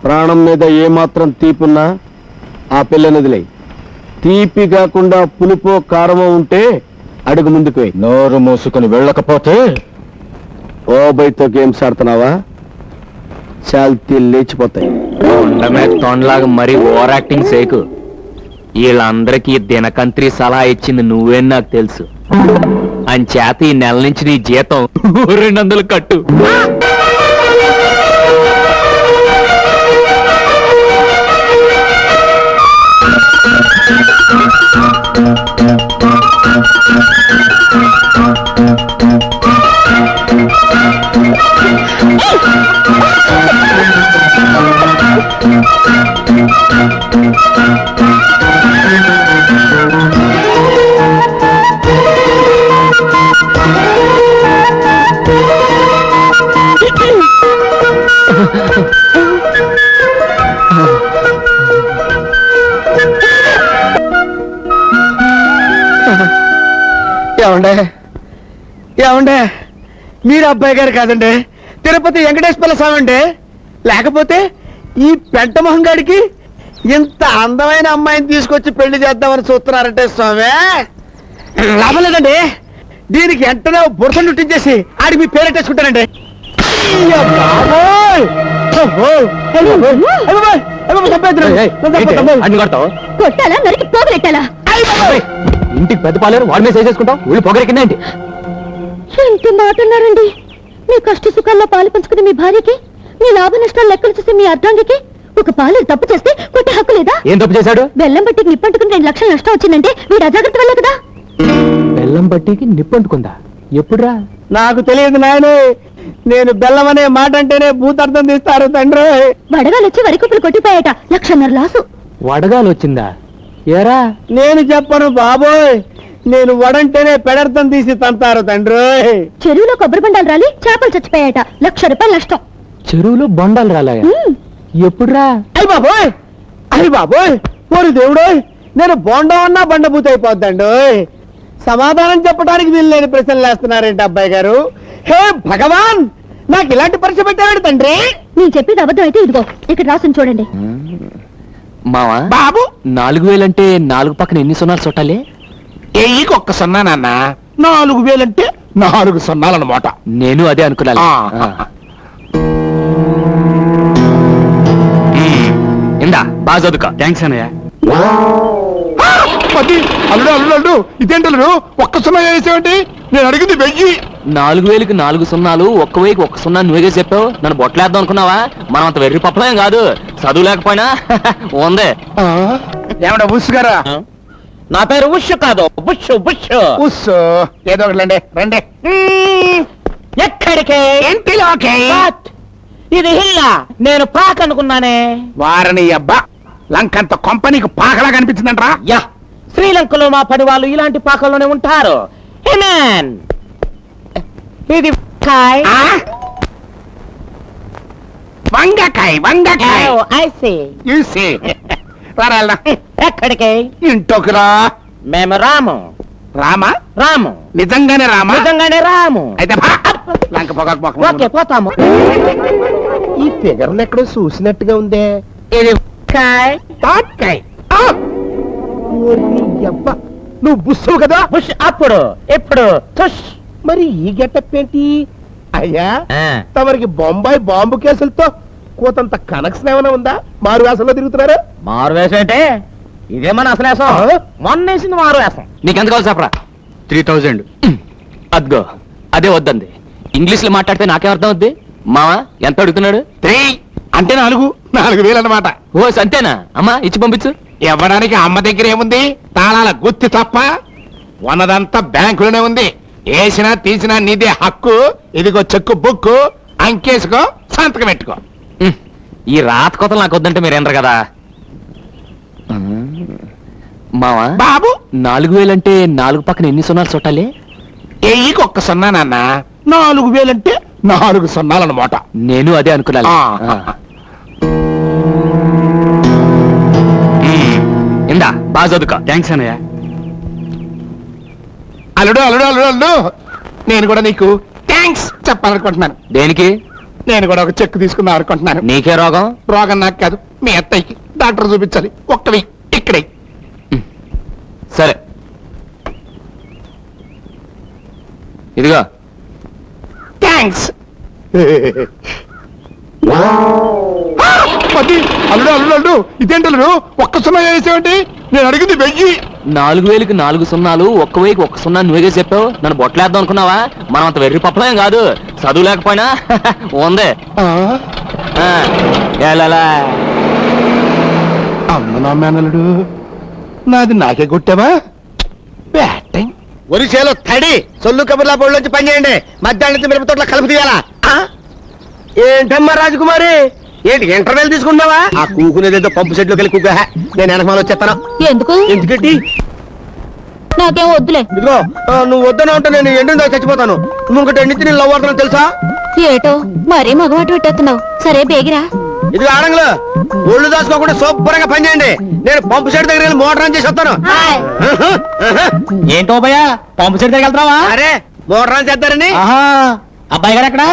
ప్రాణం మీద ఏమాత్రం తీపున్నా ఆ పిల్లనదిలే. తీపి కాకుండా పులుపో కారమో ఉంటే అడుగు ముందుకు నోరు మూసుకుని వెళ్ళకపోతే ఓబైతో గేమ్స్ ఆడుతున్నావా? చాల్తీ లేచిపోతాయి. ఉండమే తొండలాగా మరీ ఓవర్ యాక్టింగ్ సేకు. వీళ్ళందరికీ దినకంత్రి సలహా ఇచ్చింది నువ్వేని నాకు తెలుసు. అంచేత ఈ నెల నుంచి నీ జీతం 200 కట్టు. ఏమండే మీరు అబ్బాయి గారు కాదండి, తిరుపతి వెంకటేశ్వర స్వామి అండి. లేకపోతే ఈ పెంట మొహంగాడికి ఇంత అందమైన అమ్మాయిని తీసుకొచ్చి పెళ్లి చేద్దామని చూస్తున్నారంటే స్వామి, లాభం లేదండి. దీనికి వెంటనే బురస చుట్టించేసి ఆడికి మీ పేరెట్టేసుకుంటానండి. ఇంటికి పెద్ద పాలేరు వాడి మీద చేసేసుకుంటాం. ఊళ్ళు పొగరెక్కిందా ఏంటి? ఎంత మాటన్నారండి. మీ కష్ట సుఖాల్లో పాలు పంచుకుని మీ భార్యకి, మీ లాభ నష్టాలు లెక్కలు చూసి మీ అర్ధాంగికి ఒక పాలు తప్పు చేస్తే కొట్టే హక్కు లేదా? ఏం తప్పు చేశాడు? బెల్లం బట్టికి నిప్పంటుకుని 2 లక్షలు నష్టం వచ్చిందంటే వీడు అజాగ్రత్త వల్లే కదా. బెల్లం బట్టికి నిప్పంటుకుందా? ఎప్పుడురా? నాకు తెలియదు నాయన. నేను బెల్లం అనే మాట అంటేనే భూతార్థం తీస్తారు తండ్రి. వడగాలు వచ్చి వరి కుప్పలు కొట్టిపోయాట. 1.5 లక్షలు లాసు. వడగాలు వచ్చిందా? ఏరా? నేను చెప్పను బాబోయ్. నేను వడంటేనే పెడర్థం తీసి తంతారు తండ్రి. చెరువులో కొబ్బరి బండాలు రాలి చేపలు చచ్చిపోయాట. 1 లక్ష రూపాయలు నష్టం. చెరువులో బొండాలు రాలాయా? ఎప్పుడురా? అయ్యి బాబోయ్, అయ్యి బాబోయ్, ఓరి దేవుడు, నేను బొండం అన్నా బండబూతి అయిపోద్దండి. సమాధానం చెప్పడానికి వీలు లేని ప్రశ్నలు వేస్తున్నారేంటి అబ్బాయి గారు? హే భగవాన్, నాకు ఇలాంటి పరీక్ష పెట్టాడు తండ్రి. నేను చెప్పేది అబద్ధం అయితే ఇదిగో ఇక్కడ రాసుని చూడండి. మావా బాబు, 4000 అంటే 4 పక్కన ఎన్ని సున్నాలు చుట్టాలి? ఎయ్యికి 1 సున్నా నాన్న. 4000 అంటే 4 సున్నాలన్నమాట. నేను అదే అనుకున్నాను. ఇందా బాగా చదువుక. థ్యాంక్స్ అన్నయ్య. అల్లుడు అల్లుడు అల్లుడు, ఇదేంటల్లుడు 1 సున్నా వేసేవంటి? నేను అడిగింది 1000. 4000కి 4 సున్నాలు, 1,000కి 1 సున్నా నువ్వేగా చెప్పావు. నన్ను బొట్టలేద్దాం అనుకున్నావా? మనం అంత వెర్రి పప్పలేం కాదు. చదువు లేకపోయినా ఉందే. ఏమన్నా బుష్ గారా? నా పేరు ఉష్ కాదు, బుష్ బుష్. ఉష్ ఏదో ఒకటి రండి. ఎక్కడికే? ఇంటిలోకి. ఇది హిల్లా, నేను పాక అనుకున్నానే. వారిని అబ్బా, లంకంత కంపెనీకి పాకలా కనిపించిందంట్రా. యా, శ్రీలంకలో మా పని వాళ్ళు ఇలాంటి పాకల్లోనే ఉంటారు. ఇది వంగకాయ వంగకాయ. ఎక్కడికి? ఇంట్లోకి రా. మేము రాము. రామా? రాము. నిజంగానే రామా? నిజంగానే రాము. అయితే లంక పొగ. ఓకే, పోతాము. ఈ ఫిగర్లు ఎక్కడో చూసినట్టుగా ఉందే. ఇది నువ్వు బుస్సు కదా? బుష్ అప్పుడు ఎప్పుడు తుష్. మరి ఈ గెటప్ ఏంటి అయ్యా? ఆ. తమరికి బొంబాయి బాంబు కేసులతో కోతంత కనెక్షన్ ఏమైనా ఉందా? మారు వేసంలో తిరుగుతున్నారు. మారు వేసం అంటే ఇదేమన్నా అసలు వేసం? మొన్న వేసింది మారు వేసం. నీకెంత కావాలి చెప్పరా? 3000. అద్గో అదే వద్దంది. ఇంగ్లీష్ లో మాట్లాడితే నాకేం అర్థం అవుద్ది? మావా ఎంత అడుగుతున్నాడు? 3 అంటే 4,000 అన్నమాట. ఓ సంతేనా? అమ్మా ఇచ్చి పంపించు. ఇవ్వడానికి అమ్మ దగ్గర ఏముంది? తాళాల గుత్తి తప్ప. ఉన్నదంతా బ్యాంకులోనే ఉంది. వేసినా తీసినా నీదే హక్కు. ఇదిగో చెక్కు బుక్కు, అంకేసుకో, సంతకం పెట్టుకో. ఈ రాత కొత్తలు నాకు వద్దంటే మీరేంటారు కదా. మావా బాబు 4000 అంటే 4 పక్కన ఎన్ని సున్నాలు చుట్టాలి? ఎయ్యికి ఒక్క సున్నా నాన్న, 4000 అంటే 4 సున్నాలన్నమాట. నేను అదే అనుకున్నాను. ఆ. ఇందా బాగా చదువుకో. థ్యాంక్స్ అన్నయ్య. అల్లుడు అల్లుడు అల్లుడు అల్లుడు, నేను కూడా నీకు థ్యాంక్స్ చెప్పాలనుకుంటున్నాను. దేనికి? నేను కూడా ఒక చెక్ తీసుకుందాం అనుకుంటున్నాను. నీకే రోగం? రోగం నాకు కాదు, మీ అత్తయ్యకి. డాక్టర్ చూపించాలి. ఒక్కవి ఇక్కడే. సరే ఇదిగో. థ్యాంక్స్. అల్లుడు అల్లుడు అల్లుడు, ఇదేంటి అల్లుడు ఒక్క సున్నా వేసేవంటి? నేను అడిగింది 1000. 4000కి 4 సున్నాలు, ఒక్క వేయికి 1 సున్నా నువ్వేగా చెప్పావు. నన్ను బొట్టలేద్దాం అనుకున్నావా? మనం అంత వెర్రి పప్పలేం కాదు. చదువు లేకపోయినా ఉంది. ఎలా అమ్మ మేనలుడు, నాది నాకే కొట్టావా? బ్యాటింగ్. ఒరిసేలో తడి సొల్లు కబుర్లా బోళ్ళొంచి పని చేయండి. మధ్యాహ్నం నుంచి మిరప తోటలో కలుపు తీయాలా? ఏంటమ్మా రాజకుమారి, ఏంటి ఇంటర్వెల్ తీసుకున్నావా? ఆ కూకునేదేదో పంపు సెట్లోకి వెళ్ళి కూక. నేను వెనకమాల వచ్చేస్తాను. ఎందుకు? ఎందుకంటే నాకేం వద్దులే. ఇదిగో, నువ్వు వద్దన ఉంటే నేను ఎండిన చచ్చిపోతాను. నువ్వు ఇంకటి ఎండితే నేను లవ్ అవుతాను తెలుసా? ఏటో మరీ మగవాటు పెట్టేస్తున్నావు. సరే బేగిరా. ఇది ఆడంగులు ఒళ్ళు దాచుకోకుండా శుభ్రంగా పని చేయండి. నేను పంపు సెట్ దగ్గర వెళ్ళి మోటార్ ఆన్ చేసి వస్తాను. ఏంటో భయ్యా, పంపు సెట్ దగ్గర వెళ్తావా? అరే మోటార్ ఆన్ చేద్దారని. అబ్బాయి గారు ఎక్కడ?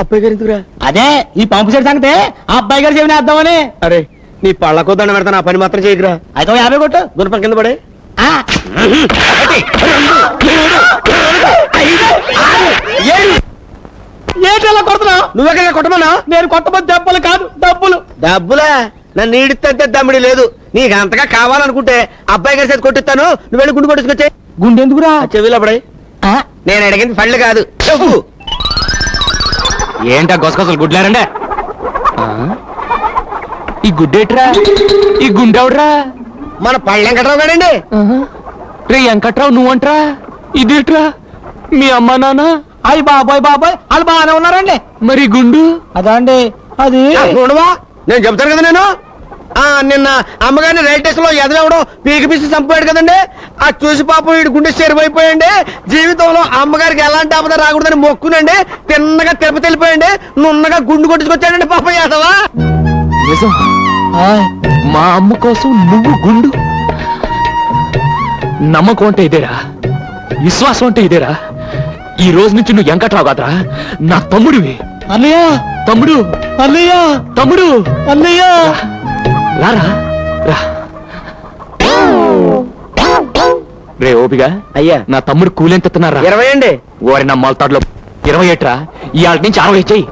అబ్బాయి గారు ఎందుకురా? అదే ఈ పంపు సెట్ సంగతే ఆ అబ్బాయి గారు చెవిని వేద్దామని. అరే నీ పళ్ళకో దండ పెడతాను, ఆ పని మాత్రం చేయకురా. అయితే 50 కొట్టు. గుణపం కింద పడే. ఏంటి అలా కొడుతున్నావు? నువ్వెక్కడ కొట్టమన్నా? నేను కొట్టబోతు దెబ్బలు కాదు, డబ్బులు. డబ్బులా? నన్ను ఈడితే దమ్మిడి లేదు. నీకు అంతగా కావాలనుకుంటే అబ్బాయి గారి చేతి కొట్టిస్తాను. నువ్వు వెళ్ళి గుండు కొట్టుకొచ్చే. గుండె ఎందుకురా? చెవిలో పడే. నేను అడిగింది పళ్ళు కాదు, చెప్పు. ఏంటా గొసగొసలు గుడ్లారండే? ఈ గుడ్డేట్రా? ఈ గుండెవడ్రా? మన పళ్ళు వెంకట్రావు గారండి. రే వెంకట్రావు నువ్వంట్రా? ఇదేట్రా? మీ అమ్మా నాన్న? అయ్యి బాబాయ్ బాబాయ్, వాళ్ళు బాగానే ఉన్నారండి. మరి గుండు? అదా అండి, అది చూడవా, నేను చెప్తాను కదా. నేను నిన్న అమ్మగారిని రైల్ స్టేషన్ లో ఎదవడం పీకి పీసి చంపాడు కదండి. ఆ చూసి పాపం వీడి గుండె చెరువైపోయండి. జీవితంలో అమ్మగారికి ఎలాంటి ఆపద రాకూడదని మొక్కునండి. తిన్నగా తిరుపతి వెళ్ళిపోయండి. నున్నగా గుండు కొట్టించుకొచ్చాడండి పాపం యాదవా. నిజం? మా అమ్మ కోసం నువ్వు గుండు? నమ్మకం అంటే ఇదేరా, విశ్వాసం అంటే ఇదేరా. ఈ రోజు నుంచి నువ్వు వెంకట్రావు కాదురా, నా తమ్ముడివి. అన్నయ్య, తమ్ముడు, అన్నయ్య, తమ్ముడు, అన్నయ్య. రారా రా. రే ఓపిగా, అయ్యా నా తమ్ముడు కూలెంత ఎత్తున్నారా? 20 అండి. ఓరి నా మొలతాడులో 20 ఏట్రా. ఇవాళ నుంచి 60 చెయ్యి.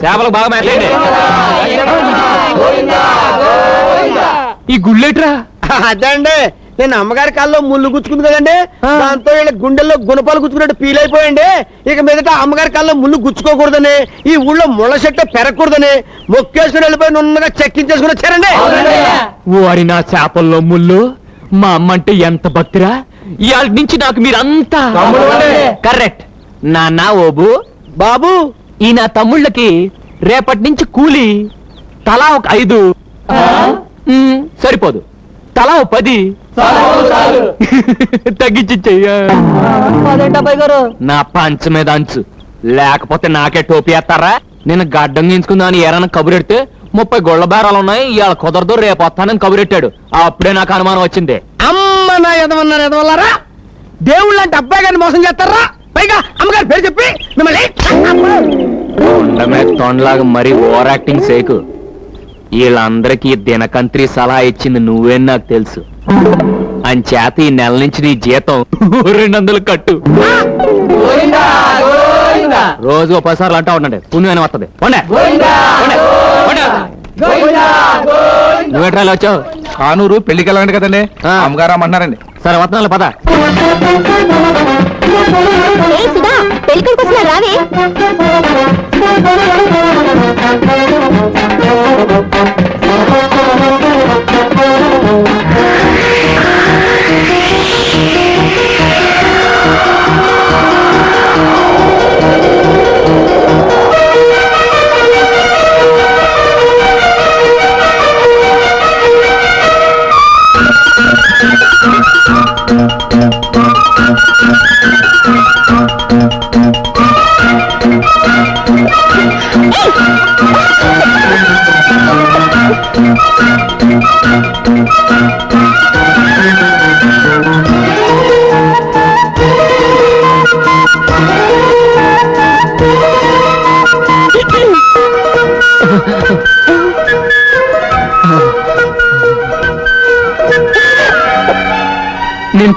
చేపలకు బాగా మాట్లాడండి. ఈ గుళ్ళేట్రా? అదండి, నేను అమ్మగారి కాల్లో ముళ్ళు గుచ్చుకుంది కదండి. దాంతో వీళ్ళ గుండెల్లో గుణపాలు గుచ్చుకున్నట్టు ఫీల్ అయిపోయండి. ఇక మీదట అమ్మగారి కాల్లో ముళ్ళు గుచ్చుకోకూడదని, ఈ ఊళ్ళో ముళ్ళ చెట్టు పెరగకూడదని మొక్కేసుకుని వెళ్ళిపోయి నున్నగా చెక్కించేసుకుని వచ్చారండి. ఓరి నా చేపల్లో ముళ్ళు. మా అమ్మ అంటే ఎంత భక్తిరా. ఇవాళ నుంచి నాకు మీరంతా కరెక్ట్. నాన్న ఓబు బాబు, ఈ నా తమ్ముళ్ళకి రేపటి నుంచి కూలి తలా ఒక 5. సరిపోదు, తలా ఒక 10 తగ్గించి చెయ్య. అబ్బాయి గారు నా పంచ మీద అంచు, లేకపోతే నాకే టోపీ వేస్తారా? నేను గడ్డం గించుకుందామని ఏరన్నా కబురెడితే 30 గొళ్ళ బేరాలు ఉన్నాయి, ఇవాళ కుదరదు రేపు వస్తానని కబురెట్టాడు. అప్పుడే నాకు అనుమానం వచ్చింది. అమ్మ నా ఎదవన్నారు ఎదవల్లారా, దేవుళ్ళు అంటే అబ్బాయి గారిని మోసం చేస్తారా? పైగా అమ్మగారి పేరు చెప్పి మిమ్మల్ని తొండమే తొండలాగా మరీ ఓవర్ యాక్టింగ్ సేకు. వీళ్ళందరికీ దినకంత్రి సలహా ఇచ్చింది నువ్వేని నాకు తెలుసు. అంచేత ఈ నెల నుంచి నీ జీతం 200 కట్టు. రోజు 10 సార్లు అంటా ఉండండి, పుణ్యమైన వస్తుంది. నువ్వేట్రా వచ్చావు? కానూరు పెళ్లికి వెళ్ళండి కదండి, అమ్మగారు అమ్మన్నారండి. సరే వస్తున్నాను పద. పెళ్ళికొడుకు వస్తున్నా రావే.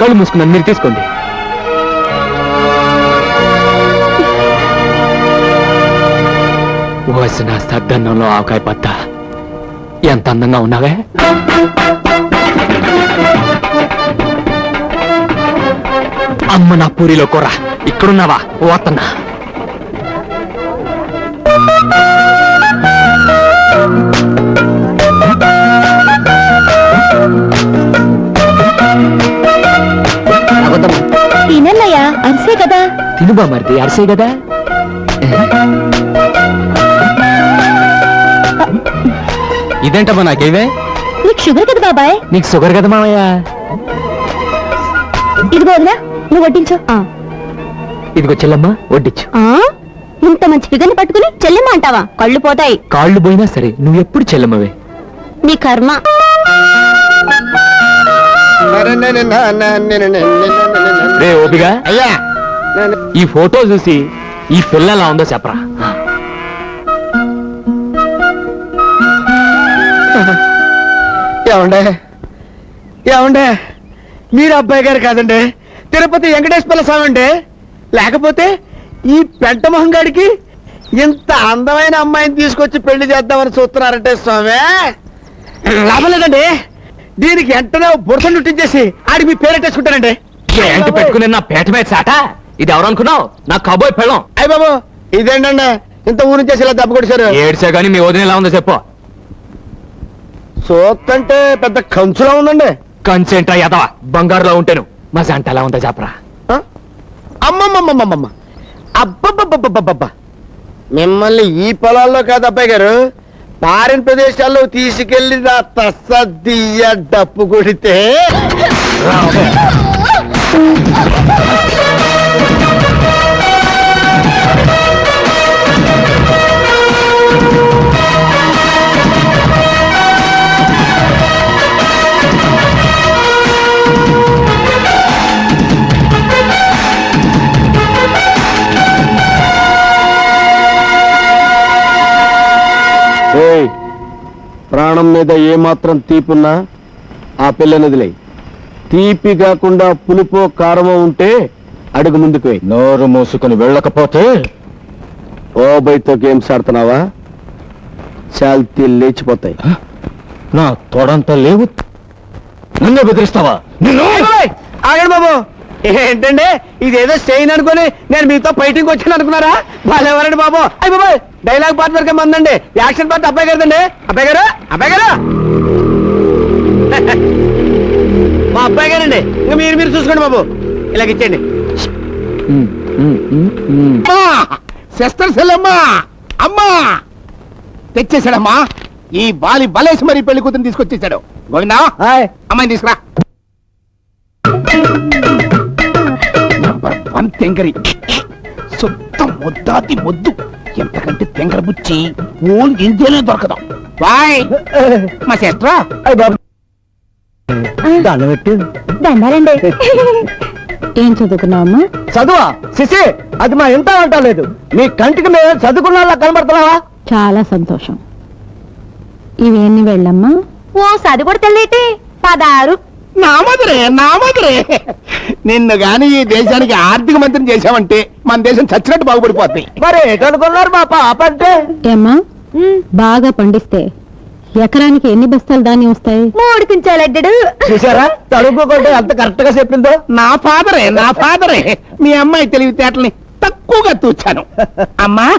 కళ్ళు మూసుకున్నాను, మీరు తీసుకోండి. ఓసిన సద్దన్నంలో ఆవకాయ పత్త, ఎంత అందంగా ఉన్నావే. అమ్మ నా పూరిలో కూర, ఇక్కడున్నావా? ఓతన్నా. తినన్నయ్యా, అరిసే కదా. తినుబా మరిది, అరిసే కదా. ఇదేంటమ్మా నాకేవే? నీకు షుగర్ కదా బాబాయ్. నీకు షుగర్ కదా మామయ్య. ఇదిగో వదినా, నువ్వు వడ్డించు. ఇదిగో చెల్లమ్మా, వడ్డించు. ఇంత మంచి ఫిగర్ని పట్టుకుని చెల్లెమ్మ అంటావా? కళ్ళు పోతాయి. కాళ్ళు పోయినా సరే నువ్వు ఎప్పుడు చెల్లమ్మవే. నీ కర్మ. రే ఓపిగా, అయ్యా ఈ ఫోటో చూసి ఈ పిల్ల ఎలా ఉందో చెప్పరా. ఏమండే ఏమండే మీరు అబ్బాయి గారు కాదండి, తిరుపతి వెంకటేశ్వర స్వామి అండి. లేకపోతే ఈ పెంట మొహం గాడికి ఇంత అందమైన అమ్మాయిని తీసుకొచ్చి పెళ్లి చేద్దామని చూస్తున్నారంటే స్వామి, లాభం లేదండి. దీనికి వెంటనే బురద చుట్టించేసి ఆడికి మీ పేరెట్టేసుకుంటానండి. ఏంటి పెట్టుకుని నా పేట మీద సాట? ఇది ఎవరు అనుకున్నావు? నా కబోయ్ పెళ్ళం. అయ్య బాబు, ఇదేంటండి ఇంత ఊరి చేసి ఇలా దెబ్బ కొడిచారు? ఏడ్చా గానీ మీ వదిన ఎలా ఉందో చెప్పు. సోత్తంటే పెద్ద కంచులా ఉందండి. కన్సెంట్రా యదవా, బంగారులో ఉంటాను. మా సంట ఎలా ఉందో చెప్పరా. అమ్మమ్మమ్మమ్మమ్మ, అబ్బబ్బబ్బబ్బబ్బబ్బ, మిమ్మల్ని ఈ పొలాల్లో కాదు అబ్బాయి గారు, పారిన ప్రదేశాల్లో తీసుకెళ్లి నా తస్సదియ్య డప్పు కొడితే ప్రాణం మీద ఏమాత్రం తీపున్నా ఆ పిల్లనదిలే. తీపి కాకుండా పులుపో కారమో ఉంటే అడుగు ముందుకు వెయ్యి. నోరు మూసుకుని వెళ్ళకపోతే ఓ బైతో గేమ్స్ ఆడుతున్నావా? చాల్తీ లేచిపోతాయి. నా తోడంతా లేవు, నన్నే బెదిరిస్తావా? ఆగండి బాబు, ఏంటండి ఇదేదో స్టెయిన్ అనుకుని నేను మీతో ఫైటింగ్ వచ్చాను అనుకున్నారా? వాళ్ళెవరండి బాబు? అయ్యి బాబు, డైలాగ్ పార్ట్ వరకే మందండి, యాక్షన్ పార్ట్ అబ్బాయి గారిదండి. అబ్బాయి గారు, అబ్బాయి గారు, మా అబ్బాయి గారండి. ఇంకా మీరు చూసుకోండి బాబు, ఇలాగిచ్చేయండి. సిస్టర్ సెల్లమ్మా, అమ్మా తెచ్చేసాడమ్మా. ఈ బాలి బలేసి మరి పెళ్లి కూతురు తీసుకొచ్చేసాడు. గోవిందా, అమ్మాయిని తీసుకురా. నంబర్ 1 తెంగరి, సొంత ముద్దాతి ముద్దు. ఎంతకంటే తెంగర బుచ్చి ఓన్ ఇండియాలో దొరకదు. బాయ్ మా సిస్టరా. దండాలండి. ఏం చదువుకున్నావమ్మా? చదువా శిశి, అది మా ఇంత అంటలేదు. మీ కంటికి మేము చదువుకున్నా కనబడుతున్నావా? చాలా సంతోషం. ఇవేన్ని వెళ్ళమ్మా. ఓ సది కూడా తెల్లేటి 16. నా మధురే నిన్ను గాని ఈ దేశానికి ఆర్థిక మంత్రిని చేశావంటే మన దేశం చచ్చినట్టు బాగుపడిపోతుంది. మరి ఏటనుకున్నారు మా పాప అంటే? ఏమ్మా, బాగా పండిస్తే ఎకరానికి ఎన్ని బస్తాలు ధాన్యం వస్తాయి? 3 కింటాలడ్డాడు. చూసారా తడుపుకుంటే అంత కరెక్ట్ గా చెప్పిందో? నా ఫాదరే మీ అమ్మాయి తెలివితేటల్ని తక్కువగా తూచాను. అమ్మా,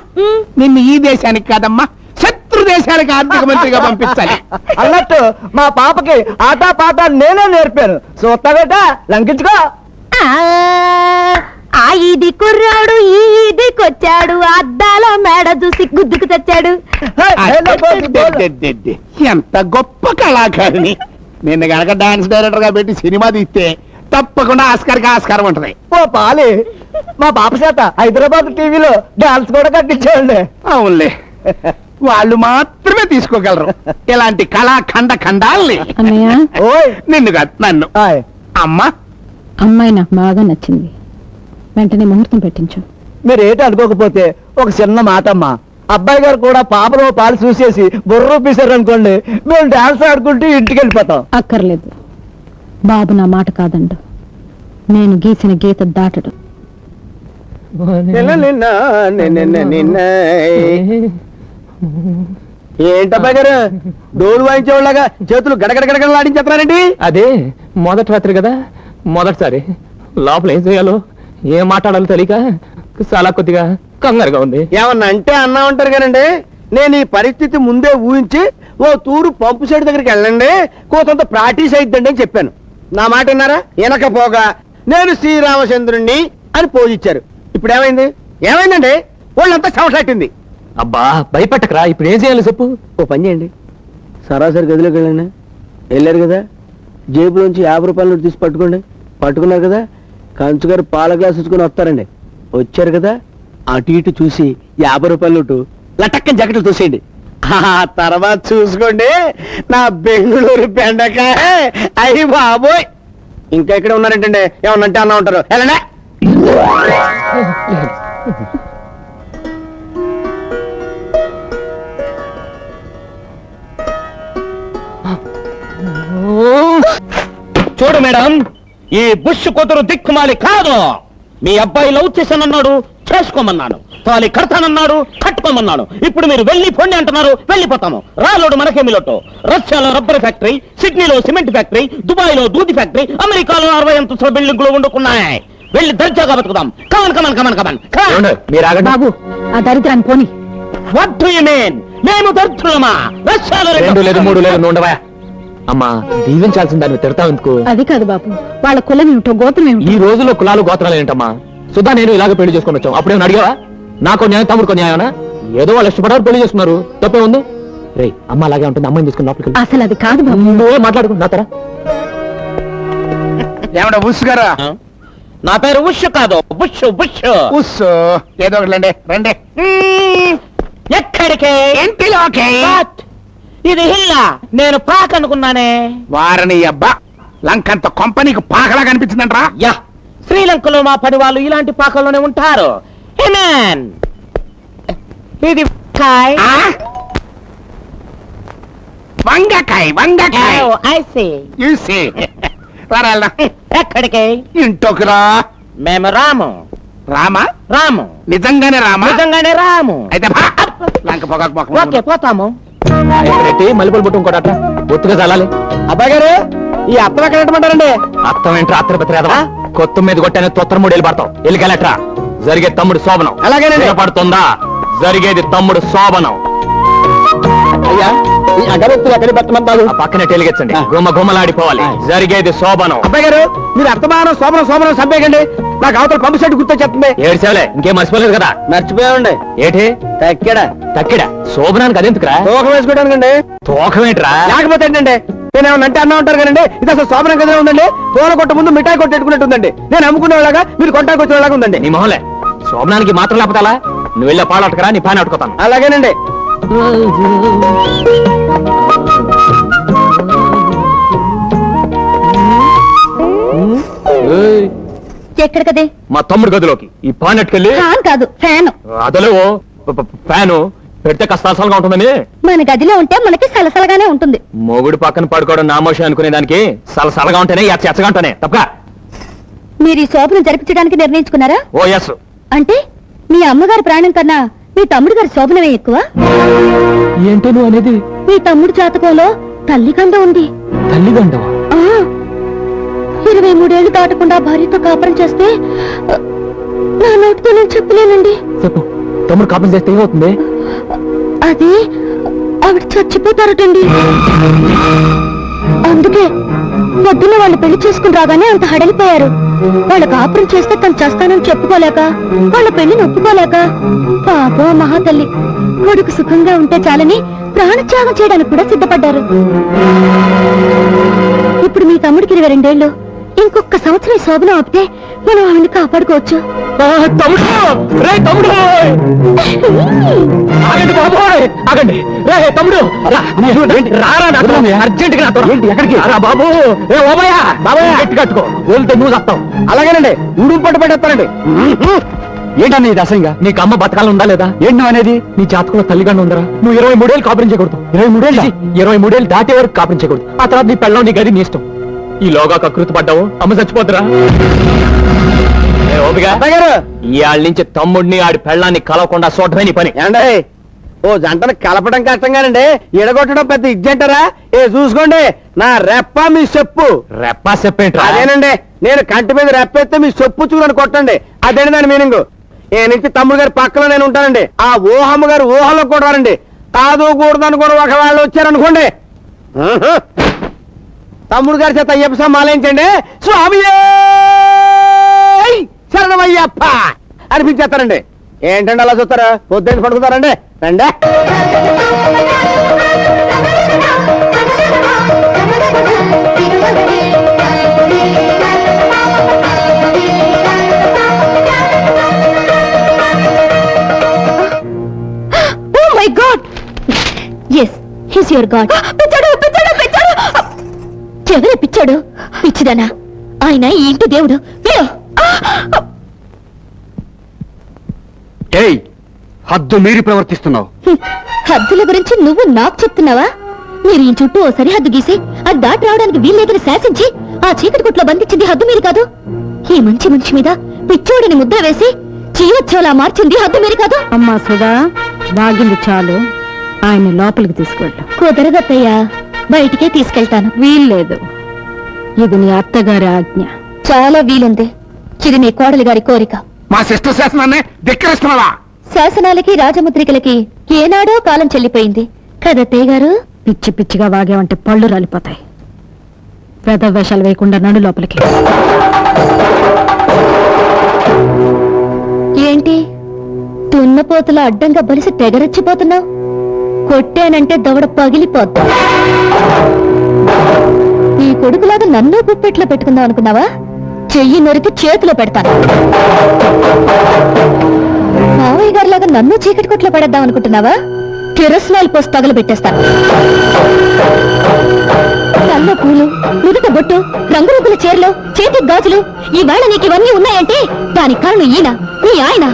నిన్ను ఈ దేశానికి కాదమ్మా శత్రు దేశానికి ఆర్థిక మంత్రిగా పంపించాలి. అన్నట్టు మా పాపకి ఆటా పాట నేనే నేర్పాను. చూస్తావేట, లంకించుకో. ఆ ఇది కుర్రాడు ఈ ఇదికొచ్చాడు, అద్దాల మేడ చూసి గుద్దుకు తెచ్చాడు. ఎంత గొప్ప కళాకారిణి. నిన్న గనక డాన్స్ డైరెక్టర్ గా పెట్టి సినిమా తీస్తే తప్పకుండా ఆస్కార్కి ఆస్కారం ఉంటది. ఓ పాలి, మా పాప చేత హైదరాబాద్ టీవీలో డాన్స్ కూడా కట్టించాండి. అవునులే, వాళ్ళు మాత్రమే తీసుకోగలరు ఇలాంటి ఖండాల్ని. అన్నయ్య, ఓయ్ నిన్ను కాదు నన్ను. అమ్మా, అమ్మాయి నాకు బాగా నచ్చింది. వెంటనే ముహూర్తం పెట్టించు. మీరు ఏటి అనుకోకపోతే ఒక చిన్న మాట అమ్మా. అబ్బాయి గారు కూడా పాపలో పాలు చూసేసి బుర్రూపేశారు అనుకోండి, మేము డాన్స్ ఆడుకుంటూ ఇంటికి వెళ్ళిపోతాం. అక్కర్లేదు, బాబు నా మాట కాదండు. నేను గీసిన గీత దాటడు. ఏంటబ్బాయి గారు డోలు వాయించేవాళ్ళగా చేతులు గడగడ ఆడించేస్తున్నారండి? అదే మొదటి రాత్రి కదా, మొదటిసారి లోపల ఏం చేయాలో ఏం మాట్లాడాలో తెలియక చాలా కొద్దిగా కంగారుగా ఉంది. ఏమన్నా అంటే అన్నా ఉంటారు కానండి. నేను ఈ పరిస్థితి ముందే ఊహించి ఓ తూరు పంపు సైడ్ దగ్గరికి వెళ్ళండి, కొంత ప్రాక్టీస్ అయిద్దండి అని చెప్పాను. నా మాట విన్నారా? వెనకపోగా నేను శ్రీరామచంద్రుణ్ణి అని పోజిచ్చారు. ఇప్పుడు ఏమైందండి? వాళ్ళంతా చెమటట్టింది. అబ్బా భయపెట్టకరా, ఇప్పుడు ఏం చేయాలో చెప్పు. ఓ పని చేయండి, సరాసరి గదిలోకి వెళ్ళండి. వెళ్ళారు కదా, జేబులోంచి 50 రూపాయల నోటు తీసి పట్టుకున్నారు కదా, కంచుగారు పాల గ్లాస్ ఇచ్చుకొని వస్తారండి. వచ్చారు కదా, అటు ఇటు చూసి 50 రూపాయల నోటు లటక్కని జాకెట్లు చూసేయండి. ఆ తర్వాత చూసుకోండి నా బెంగళూరు బెండకాయ. అయ్యి బాబోయ్, ఇంకా ఇక్కడ ఉన్నారంటండి. ఏమన్నంటే అన్నా ఉంటారు. వెళ్ళండి. చూడు మేడం, ఈ బుష్ కూతురు దిక్కుమాలి కాదు. మీ అబ్బాయి లవ్ చేశానన్నాడు, చేసుకోమన్నాను. తాలి కడతానన్నాడు, కట్టుకోమన్నాను. ఇప్పుడు మీరు వెళ్ళి పొండి అంటున్నారు, వెళ్ళిపోతాము. రాలోడు మనకేమి లోటు. రష్యాలో రబ్బర్ ఫ్యాక్టరీ, సిడ్నీలో సిమెంట్ ఫ్యాక్టరీ, దుబాయ్ లో దూది ఫ్యాక్టరీ, అమెరికాలో 60 అంతస్తుల బిల్డింగ్లు వండుకున్నాయి. వెళ్ళి దర్జాగా బతుకుదాం. Come on come on come on come on. మీరు ఆగండి. బాబు, ఆ దరిద్రాన్ని పోని. What do you mean? మేము దర్జులమా? రష్యాలో 2 లేదు 3 లేదు నుండవా. అమ్మా దీవించాల్సిన దాన్ని తిడతావు ఎందుకు? అది కాదు బాబు, వాళ్ళ కులం ఏమిటో గోత్రం ఈ ఏమిటో. రోజుల్లో కులాలు గోత్రాలు ఏంటమ్మా? సుధా నేను ఇలాగ పెళ్లి చేసుకుని వచ్చాం. అప్పుడేమన్నా అడిగావా? నాకు న్యాయం, తమ్ముడుకో న్యాయమనా? ఏదో వాళ్ళు ఇష్టపడారు, పెళ్లి చేసుకున్నారు. తప్పే ఉంది. రే అమ్మ అలాగే ఉంటుంది, అమ్మాయిని తీసుకుని లోపలికి. అసలు అది కాదు బాబు. నువ్వే మాట్లాడుకో నా తర. ఏమన్నా బుష్ గారా? నా పేరు ఉష్ కాదు, బుష్ బుష్. ఉష్ ఏదో ఒకటి రండి. ఎక్కడికి? ఇంటిలోకి. ఇది హిల్లా, నేను పాక అనుకున్నానే. వారిని అబ్బా, లంకంత కొంపనీకి పాకలా కనిపించిందంట్రా. యా, శ్రీలంకలో మా పని వాళ్ళు ఇలాంటి పాకల్లోనే ఉంటారు. హిమన్, ఇది వంగకాయ. వంగకాయ ఎక్కడికి? ఇంట్లోకి రా. మేము రాము. రామా? రాము. నిజంగానే రామా? నిజంగానే రాము. అయితే లంక పొగ. ఓకే, పోతాము. మల్లెపూలు పుట్టు ఇంకోట అట్లా ఒత్తుగా చల్లాలి. అబ్బాయి గారు, ఈ అత్తం ఎక్కడ పెట్టమంటారండి? అర్థం ఏంట్రా? అత్తర బెత్తరేదవా? కొత్త మీద కొట్టానే తొత్తర 3 ఏళ్ళు పడతావు. ఎల్లికెళ్ళట్రా. జరిగే తమ్ముడు శోభనం. అలాగేనండి. పడుతుందా? జరిగేది తమ్ముడు శోభనం. అయ్యా, ఈ అగరత్తులు ఎక్కడ పెట్టమంటారు? ఆ పక్కనే టెలిగెచ్చండి. గుమ్మ గుమ్మలాడిపోవాలి. జరిగేది శోభనం. అబ్బాయి గారు, మీరు అర్థమానం శోభనం సబ్బేకండి. నాకు అవతల పంపు సెట్ గుర్తొచ్చేస్తుంది. ఏడ్చేవలే, ఇంకేం మర్చిపోలేదు కదా? మర్చిపోయామండి. ఏటి తక్కిడ శోభనానికి అదెందుకురా? తోక వేసుకోవడానికండి. తోకమేంట్రా? లేకపోతే ఏంటండి, నేనేమన్నా అంటే అన్నా ఉంటారు కదండి. ఇది అసలు శోభనం కదా ఉందండి. పూల కొట్ట ముందు మిఠాయి కొట్టెట్టుకున్నట్టుందండి. నేను అమ్ముకునేలాగా, మీరు కొట్టానికి వచ్చేలాగా ఉందండి. నీ మొహలే, శోభనానికి మాత్రం లేకపోతే నువ్వు వెళ్ళే పాలు అట్టుకరా, నీ పైన అట్టుకోతాను. అలాగేనండి. ఎక్కడికదే? మా తమ్ముడు గదిలోకి. ఈ పాన్ అట్టుకెళ్ళి. ఫ్యాన్ కాదు, ఫ్యాన్. అదలేవో ఫ్యాను పెడితే కష్టాసలుగా ఉంటుందని. మన గదిలో ఉంటే మనకి సలసలగానే ఉంటుంది. మొగుడు పక్కన పడుకోవడం నామోషం అనుకునే దానికి సలసలగా ఉంటేనే, ఎచ్చగా ఉంటేనే తప్ప. మీరు ఈ శోభను జరిపించడానికి నిర్ణయించుకున్నారా? ఓ ఎస్. అంటే మీ అమ్మగారి ప్రాణం కన్నా మీ తమ్ముడు గారి శోభనమే ఎక్కువ? ఏంటో నువ్వు అనేది? మీ తమ్ముడు జాతకంలో తల్లిగండ ఉంది. తల్లిదండవా? 23 ఏళ్లు దాటకుండా భార్యతో కాపురం చేస్తే నా నోటితో నేను చెప్పలేనండి. చెప్పు, తమ్ముడు కాపురం చేస్తే ఏమవుతుంది? అది ఆవిడ చచ్చిపోతారటండి. అందుకే పొద్దున్న వాళ్ళు పెళ్లి చేసుకుని రాగానే అంత హడలిపోయారు. వాళ్ళ కాపురం చేస్తే తను చేస్తానని చెప్పుకోలేక, వాళ్ళ పెళ్లిని ఒప్పుకోలేక, పాపం మహాతల్లి కొడుకు సుఖంగా ఉంటే చాలని ప్రాణత్యాగం చేయడానికి కూడా సిద్ధపడ్డారు. ఇప్పుడు మీ తమ్ముడికి 22 ఏళ్ళు. ఇంకొక సంవత్సరం శోభనం ఆపితే మనం ఆవిడ్ని కాపాడుకోవచ్చు. తమ్ముడు, రే తమ్ముడు, ఆగండి బాబోయ్, ఆగండి. రే తమ్ముడు, రారా అర్జెంట్ గా. ఎక్కడికి రా బాబు? ఏ ఓబయ్యా, బాబాయ్ గట్టి కట్టుకో, వెళ్తే నువ్వు వస్తావు. అలాగేనండి, ఉడుపు పట్టు పెట్టేస్తానండి. ఏంటన్నా ఇది అసహ్యంగా? నీకు అమ్మ బతకాలం ఉందా లేదా? ఏంటి నువ్వు అనేది? నీ జాతకంలో తల్లిగండ ఉందరా? నువ్వు 23 ఏళ్ళు కాపురం చేయకూడదు. 23 ఏళ్ళు దాటే వరకు కాపురం చేయకూడదు. ఆ తర్వాత నీ పెళ్ళం, నీ గది, నీ ఇష్టం. ఈలోగా కకృతి పడ్డావు, అమ్మ చచ్చిపోతురా. ఓపిక అబ్బాయి గారు ఇవాళ నుంచి తమ్ముడిని ఆడి పెళ్ళాన్ని కలవకుండా చూడటమే నీ పని. ఏండి ఓ జంటను కలపడం కష్టంగానండి ఎడగొట్టడం పెద్ద ఇజ్జంటారా? చూసుకోండి నా రెప్ప మీ చెప్పు. రెప్పా చెప్పేంట్రా? అదేనండి, నేను కంటి మీద రెప్పేస్తే మీ చెప్పు చూడని కొట్టండి. అదేంటి దాని మీనింగ్. ఏ నుంచి తమ్ముడు గారి పక్కలో నేను ఉంటానండి. ఆ ఊహమ్మ గారు ఊహలో కూడా రండి. కాదు కూడదు అనుకోని ఒకవేళ వచ్చారనుకోండి, తమ్ముడు గారి చేత అయ్యప్ప సమాలించండి. స్వామి శరణమయ్యప్ప అనిపించేస్తారండి. ఏంటండి అలా చూస్తారా? పొద్దున్న పడుకుతారండి. రండి. Oh my god, yes he's your god. పిచ్చాడు పిచ్చాడు పిచ్చాడు. ఎవరే పిచ్చాడు? పిచ్చిదనా? ఆయన ఈ ఇంటి దేవుడు. వీడు ఏయ్, హద్దు మీరి ప్రవర్తిస్తున్నావు. హద్దుల గురించి నువ్వు నాకు చెప్తున్నావా? మీరు ఈ చుట్టూ ఓ సరిహద్దు గీసి అది దాటి రావడానికి వీల్లేదని శాసించి ఆ చీకటి కొట్లో బంధించింది హద్దు మీరు కాదు. ఈ మంచి మనిషి మీద పిచ్చోడిని ముద్ర వేసి చీవచ్చోలా మార్చింది హద్దు మీరు కాదు. అమ్మా సుధా, వాగింది చాలు, ఆయన లోపలికి తీసుకెళ్ళు. కుదరదత్తయ్యా, బయటికే తీసుకెళ్తాను. వీల్లేదు, ఇది నీ అత్తగారి ఆజ్ఞ. చాలా వీలుంది. ఇది మీ కోడలి గారి కోరిక. మా సిస్టర్ శాసనాన్ని ధిక్కరిస్తున్నావా? శాసనాలకి రాజముద్రికలకి ఏనాడో కాలం చెల్లిపోయింది కదత్తయ్య గారు. పిచ్చి పిచ్చిగా వాగేవంటే పళ్ళు రాలిపోతాయి. వేద వేషాలు వేయకుండా నడు లోపలికి. ఏంటి దున్నపోతుల అడ్డంగా బలిసి తెగరచ్చిపోతున్నావు? కొట్టానంటే దవడ పగిలిపోతా. నీ కొడుకులాగా నన్ను గుప్పెట్లో పెట్టుకుందాం అనుకున్నావా? చెయ్యి నొరికి చేతిలో పెడతాను. మావయ్య గారిలాగా నన్ను చీకటి కొట్లో పడేద్దాం అనుకుంటున్నావా? కిరసనాయిల్ పోసి తగలు పెట్టేస్తాను. కళ్ళ పూలు, నుదుట బొట్టు, రంగురంగుల చీరలు, చేతికి గాజులు, ఈవేళ నీకు ఇవన్నీ ఉన్నాయంటే దానికి కారణం ఈయన, నీ ఆయన.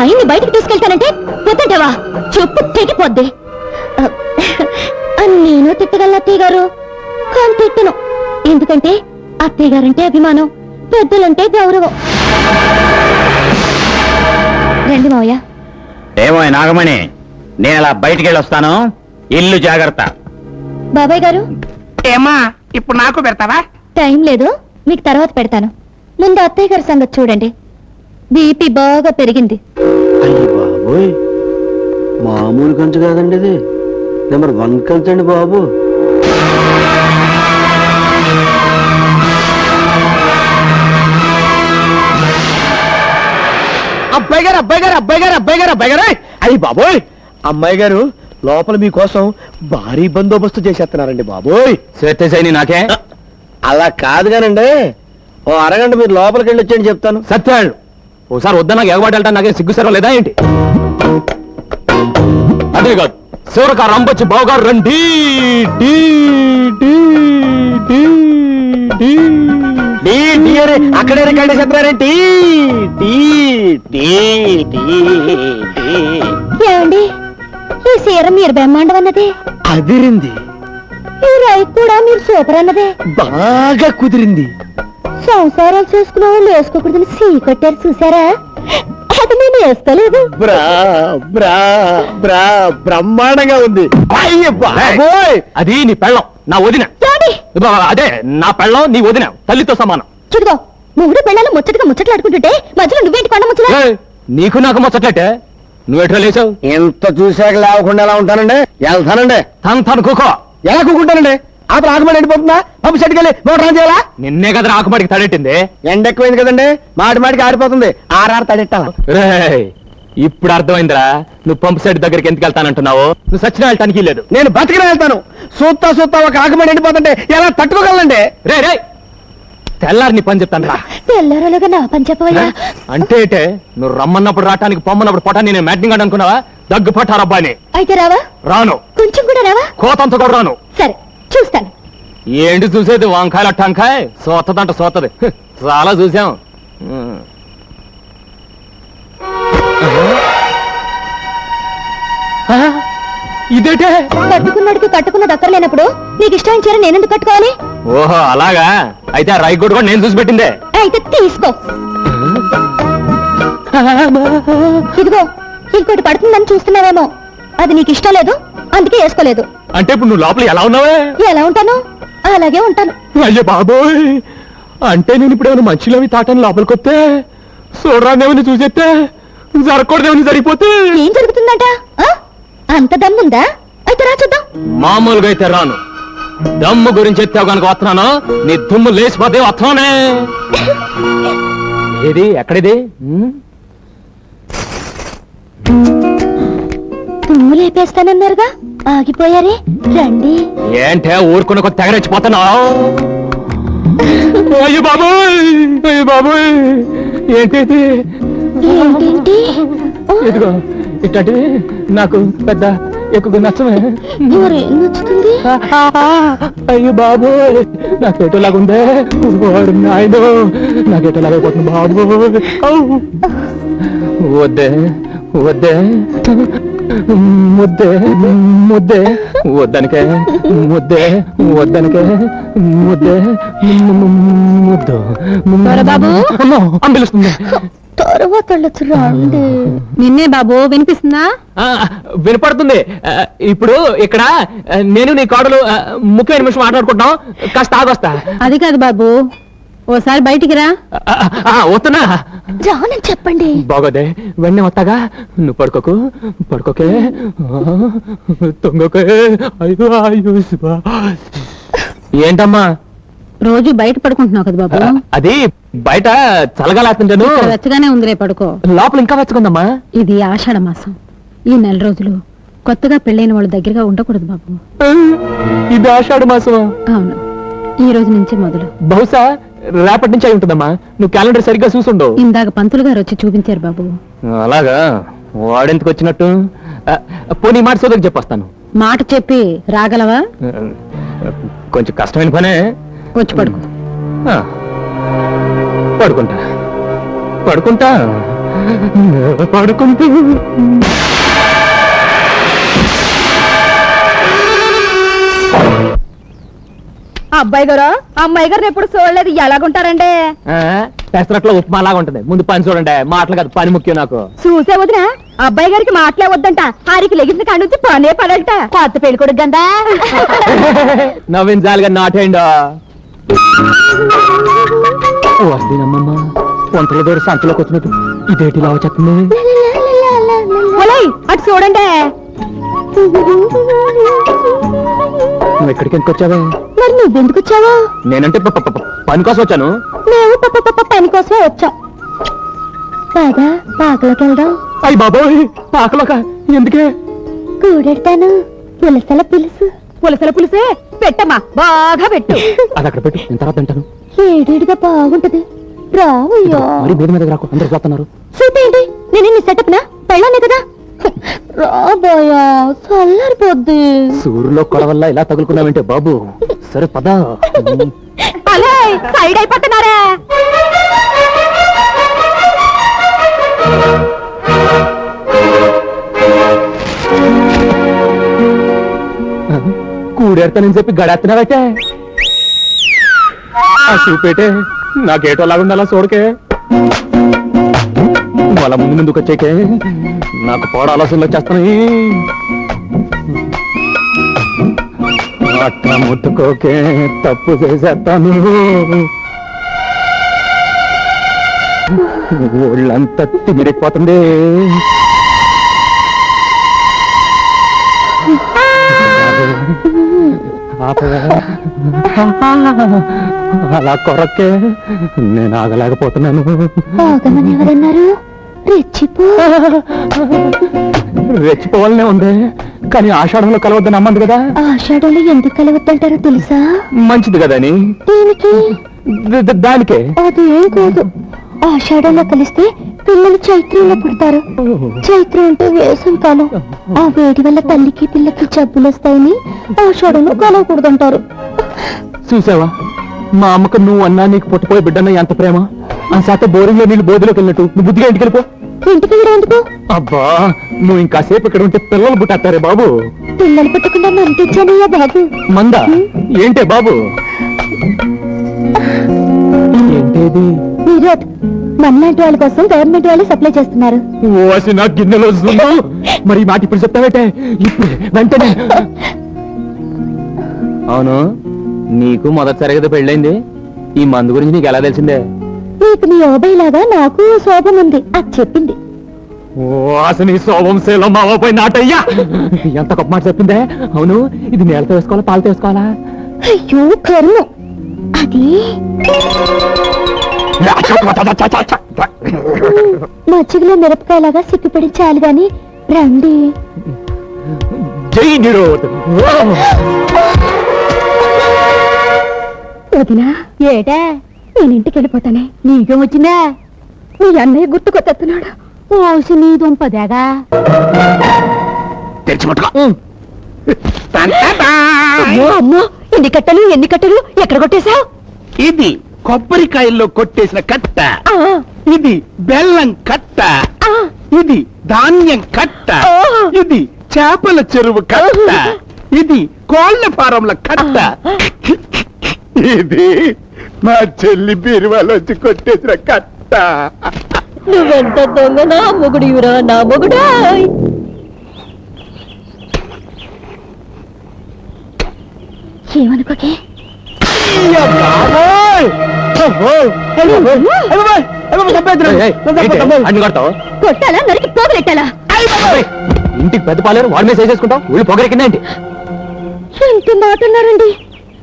ఆయన్ని బయటకు తీసుకెళ్తానంటే వద్దంటావా? చెప్పు తెగిపోద్ది. నేను తిట్టగలను అత్తయ్య గారు, కానీ తిట్టను. ఎందుకంటే అత్తయ్య గారంటే అభిమానం, పెద్దలంటే గౌరవం. రండి మావయ్య. ఏమో నాగమణి, నేను అలా బయటికి వెళ్ళొస్తాను. ఇల్లు జాగ్రత్త. బాబాయ్ గారు, ఏమా ఇప్పుడు నాకు పెడతావా? టైం లేదు, మీకు తర్వాత పెడతాను. ముందు అత్తయ్య గారి సంగతి చూడండి. బీపీ బాగా పెరిగింది. అయ్యి బాబోయ్, మామూలు కంచు కాదండి ఇది, నెంబర్ 1 కంచు అండి బాబు. అబ్బాయి గారు అబ్బాయి గారు అబ్బాయి గారు అబ్బాయి గారు అబ్బాయి గారు అయ్యి బాబోయ్, అమ్మాయి గారు లోపల మీకోసం భారీ బందోబస్తు చేసేస్తున్నారండి బాబోయ్. శ్వేతశైని నాకే అలా కాదు కానండి, ఓ అరగంట మీరు లోపలికి వెళ్ళి వచ్చేయండి చెప్తాను. సత్యాళ్ళు ఓసారి వద్దా నాకు ఎగబాటు వెళ్తాను. నాకేం సిగ్గుసరం లేదా ఏంటి? అదే కాదు, శివరక రంబొచ్చి బావగారు రండి. డీ, డీ, డీ, డీ. అక్కడే రికార్డు చెప్తారేంటి? ఏమండి, ఈ సీర మీరు బ్రహ్మాండం అన్నదే, అదిరింది, ఈ రై కూడా మీరు సూపర్ అన్నదే. బాగా కుదిరింది. సంసారాలు చేసుకున్న వాళ్ళు వేసుకోకూడదని సీ కొట్టారు చూసారా? అది నేను వేసుకోలేదు. బ్రా బ్రా బ్రా బ్రహ్మాండంగా ఉంది. అయ్య బాబోయ్, అది నీ పెళ్ళం, నా వదిన. ఏమండి? అదే నా పెళ్ళం, నీ వదిన, తల్లితో సమానం. చూడుగో, మూడు పిల్లలు ముచ్చటగా ముచ్చట్లాడుకుంటుంటే మధ్యలో నువ్వేంటి కొండ ముచ్చట? ఏయ్, నీకు నాకు ముచ్చట్లయితే నువ్వెట్లా లేచావు? ఎంత చూశాక లేవకుండా ఎలా ఉంటానండి? వెళ్తానండి. తను కూకో. ఎలా కూకుంటానండి? అతను ఆకుమడి ఎండిపోతుందా? పంపు సెట్కి వెళ్ళి మోటార్ ఆన్ చేయాలా? నిన్నే కదా ఆకుమాడికి తడెట్టింది. ఎండ ఎక్కువైంది కదండి, మాటి మాటికి ఆరిపోతుంది. ఆర్ఆర్ తడెట్టాలా? రేయ్, ఇప్పుడు అర్థమైందిరా నువ్వు పంపు సెట్ దగ్గరికి ఎందుకు వెళ్తానంటున్నావు. నువ్వు సచిన వెళ్ళటానికి లేదు. నేను బతికిన వెళ్తాను. సూత్తా సూత్తా ఒక ఆకుమడి ఎండిపోతుంటే ఎలా తట్టుకోగలండి? రే రే, తెల్లారి నీ పని చెప్తాను రా. తెల్లారలుగా నా పని చెప్పవయ్యా. అంటే ఏంటే, నువ్వు రమ్మన్నప్పుడు రావటానికి పొమ్మన్నప్పుడు పొటాన్ని నేను మ్యాటింగ్ అని అనుకున్నావా? దగ్గు పట్టారబ్బాని. అయితే రావా? రాను. కొంచెం కూడా రావా? కోతంత కూడా రాను. సరే చూస్తాను. ఏంటి చూసేది? వంకాయల టంకాయ సోతదంట సోతది. చాలా చూసాం. ఇదేటే? కట్టుకున్నాడికి కట్టుకున్నది అక్కర్లేనప్పుడు నీకు ఇష్టమైన చీర నేనెందుకు కట్టుకోవాలి? ఓహో అలాగా, అయితే ఆ రైగోడు కూడా నేను చూసి పెట్టిందే. అయితే తీసుకో. ఇదిగో ఇంకోటి పడుతుందని చూస్తున్నావేమో, అది నీకు ఇష్టం లేదు అందుకే వేసుకోలేదు. అంటే ఇప్పుడు నువ్వు లోపల ఎలా ఉన్నావే? ఎలా ఉంటాను అలాగే ఉంటాను. అయ్యో బాబోయ్, అంటే నేను ఇప్పుడు ఏమైనా మంచిలోవి తాటాను లోపలికి వస్తే చూడరాదేమని చూసేస్తే జరగకూడదేమని జరిగిపోతే ఏం జరుగుతుందంట? ఆ? అంత దమ్ముందా? అయితే రా చూద్దాం. మామూలుగా అయితే రాను. దమ్ము గురించి ఎత్తావు కనుక వస్తున్నాను. నీ దుమ్ము లేచిపోతే వస్తానే. ఏది ఎక్కడిది? తుమ్ము లేపేస్తానన్నారుగా, ఆగిపోయారే, రండి. ఏంటే ఊరుకున్న కొద్ది తెగరెచ్చిపోతున్నావు? అయ్యో బాబోయ్, అయ్యో బాబోయ్, ఏంటి ఏంటేంటి? ఇదిగో ఇట్లాంటివి నాకు పెద్ద ఎక్కువ నచ్చమే. ఎవరేం నచ్చుతుంది? అయ్యో బాబోయ్, నాకేటోలాగుందే. వాడు నాయనో, నాకేటోలాగైపోతుంది బాబోయ్. వద్దే వద్దే ముద్దే ముద్దే వద్దనికే ముద్దే వద్దనికే ముద్దే ముద్దు బాబు అంబిలుస్తుంది. తర్వాత వెళ్ళొచ్చు, రండి. నిన్నే బాబు, వినిపిస్తుందా? వినపడుతుంది. ఇప్పుడు ఇక్కడ నేను నీ కోడలు ముఖ్యమైన నిమిషం మాట్లాడుకుంటున్నాం. కాస్త ఆగొస్తా. అది కాదు బాబు, ఓసారి బయటికి రా. వస్తున్నా. రానని చెప్పండి. బాగోదే, వెన్నే వస్తాగా. నువ్వు పడుకోకు, పడుకోకే, తొంగకే. అయ్యో అయ్యో శివా. ఏంటమ్మా? రోజు బయట పడుకుంటున్నావు కదా బాబు. అది బయట చల్లగాలేస్తుంటాను. ఇక్కడ వెచ్చగానే ఉందిలే, పడుకో. లోపల ఇంకా వెచ్చకుందమ్మా. ఇది ఆషాఢ మాసం. ఈ నెల రోజులు కొత్తగా పెళ్ళైన వాళ్ళ దగ్గరగా ఉండకూడదు బాబు. ఇది ఆషాఢ మాసమా? అవును, ఈ రోజు నుంచి మొదలు. బహుశా రేపటి నుంచి అయి ఉంటుందమ్మా. నువ్వు క్యాలెండర్ సరిగ్గా చూసుండవు. ఇందాక పంతులు గారు వచ్చి చూపించారు బాబు. అలాగా? వాడెందుకు వచ్చినట్టు? పోనీ మాట సోదరికి చెప్పొస్తాను. మాట చెప్పి రాగలవా? కొంచెం కష్టమైన పనే. వచ్చి పడుకో. పడుకుంటా పడుకుంటా పడుకుంటూ. అబ్బాయి గారు, అమ్మాయి గారు ఎప్పుడు చూడలేదు, ఎలాగుంటారండి? పెసరట్లో ఉప్మా లాగా ఉంటుంది. ముందు పని చూడండి, మాటలు కాదు పని ముఖ్యం నాకు. చూసే వదినా, అబ్బాయి గారికి మాటలే వద్దంట, ఆరికి లెగిసిన కాడి నుంచి పనే పడంట. కొత్త పెళ్లి కొడుకు గందా. నవ్వించాలిగా నాటేయండా. వస్తేనమ్మమ్మ, వంటల దూరం సంతలోకి వచ్చినట్టు ఇదేటి లాగా చెప్తుంది. అటు చూడండి. నువ్వు ఎక్కడికి ఎందుకు వచ్చావే? మరి నువ్వెందుకు వచ్చావా? నేనంటే పని కోసం వచ్చాను. మేము పని కోసమే వచ్చాం. కాదా పాకలోకి వెళ్దాం? అయ్యి బాబోయ్, పాకలోక ఎందుకే? కూడెడతాను, పులసల పులుసు. పులసల పులుసే పెట్టమ్మా, బాగా పెట్టు. అది అక్కడ పెట్టు, నేను తర్వాత తింటాను. ఏడేడుగా బాగుంటది, రావయ్యా. మరి బోధ మీద రాకు, అందరూ చూస్తున్నారు. చూపేంటి, నేను నీ సెటప్ నా పెళ్ళానే కదా. రాబోయా, చల్లారిపోద్ది. సూర్యులో కొడవల్ల ఇలా తగులుకున్నావంటే బాబు. సరే పదా. అలే సైడ్ అయిపోతున్నారా? కూడేడతానని చెప్పి గడేస్తున్నావటే. ఆ చూపేటే నాకేటో లాగుంది, అలా చూడకే. వాళ్ళ ముందు ముందుకు వచ్చాకే నాకు పోడ ఆలోచనలు వచ్చేస్తున్నాయి. అట్లా ముట్టుకోకే, తప్పు చేసేస్తాను. ఒళ్ళంతా తిమిరిపోతుంది. అలా కొరకే నేను ఆగలేకపోతున్నాను. ఆగమని ఎవరన్నారు? రెచ్చిపో. రెచ్చిపోవాలనే ఉంది, కానీ ఆషాఢంలో కలవద్దని అమ్మంది కదా. ఆషాఢంలో ఎందుకు కలవద్దంటారో తెలుసా? మంచిది కదా అని. దీనికి దానికే. అదేం కాదు, ఆషాఢంలో కలిస్తే పిల్లలు చైత్రంలో పుడతారు. చైత్రం అంటే వేసం కాలం. ఆ వేడి వల్ల తల్లికి పిల్లకి జబ్బులు వస్తాయని ఆషాఢంలో కలవకూడదంటారు. చూసావా, మా అమ్మకు నువ్వు అన్నా నీకు పుట్టిపోయే బిడ్డన్న ఎంత ప్రేమ. ఆ శాత బోరింగ్ లో నీళ్ళు బోధిలోకి వెళ్ళినట్టు నువ్వు బుద్ధిగా ఇంటికి వెళ్ళిపో. ఇంటికి ఎందుకు? అబ్బా, నువ్వు ఇంకాసేపు ఇక్కడ ఉంటే పిల్లలు పుట్టేస్తారే బాబు. పిల్లలు పుట్టకుండా మంటిచ్చానయ్యా బాబు. మందా ఏంటే బాబు? ఏంటేది? విరోధ్ మనలాంటి వాళ్ళ కోసం గవర్నమెంట్ వాళ్ళు సప్లై చేస్తున్నారు. ఓసి నా గిన్నెలో వస్తుందో మరి ఈ మాట ఇప్పుడు చెప్తావేటే ఇప్పుడు వెంటనే. అవును, నీకు మొదటిసారి కదా పెళ్ళైంది, ఈ మందు గురించి నీకు ఎలా తెలిసిందే? నీకు నీ ఓబై లాగా నాకు శోభం ఉంది, అది చెప్పింది. అసలు ఈ శోభం శీలం మావపోయి నాటయ్యా, ఎంత గొప్ప మాట చెప్పిందే. అవును, ఇది నేలతో వేసుకోవాలా పాలతో వేసుకోవాలా? అయ్యో కర్మ, అది మజ్జిగలో మిరపకాయలాగా సిక్కిపడి చాలు గాని రండి. జై నిరోధ్. వదినా ఏటా, నేను ఇంటికి వెళ్ళిపోతానే. నీకేం వచ్చిందా? మీ అన్నయ్య గుర్తుకొస్తున్నాడు. ఓసి నీ దుంపదేగా. అమ్మో అమ్మో, ఎన్ని కట్టలు ఎక్కడ కొట్టేశావు? ఇది కొబ్బరికాయల్లో కొట్టేసిన కట్ట, ఇది బెల్లం కట్ట, ఇది ధాన్యం కట్ట, ఇది చేపల చెరువు కట్ట, ఇది కోళ్ల ఫారంల కట్ట, ఇది మా చెల్లి బీరువాలో వచ్చి కొట్టేసిన కట్ట. నువ్వెంత దొంగ నా మొగుడివిరా, నా మొగుడా. ఏమనుకోకే. కొట్టాలా నరికి పోగలెట్టాలా? ఇంటికి పెద్ద పాలేరు వాడి మీద చేసేసుకుంటావు, వీళ్ళు పొగరెక్కిందేంటి? ఎంత మాట అన్నారండి.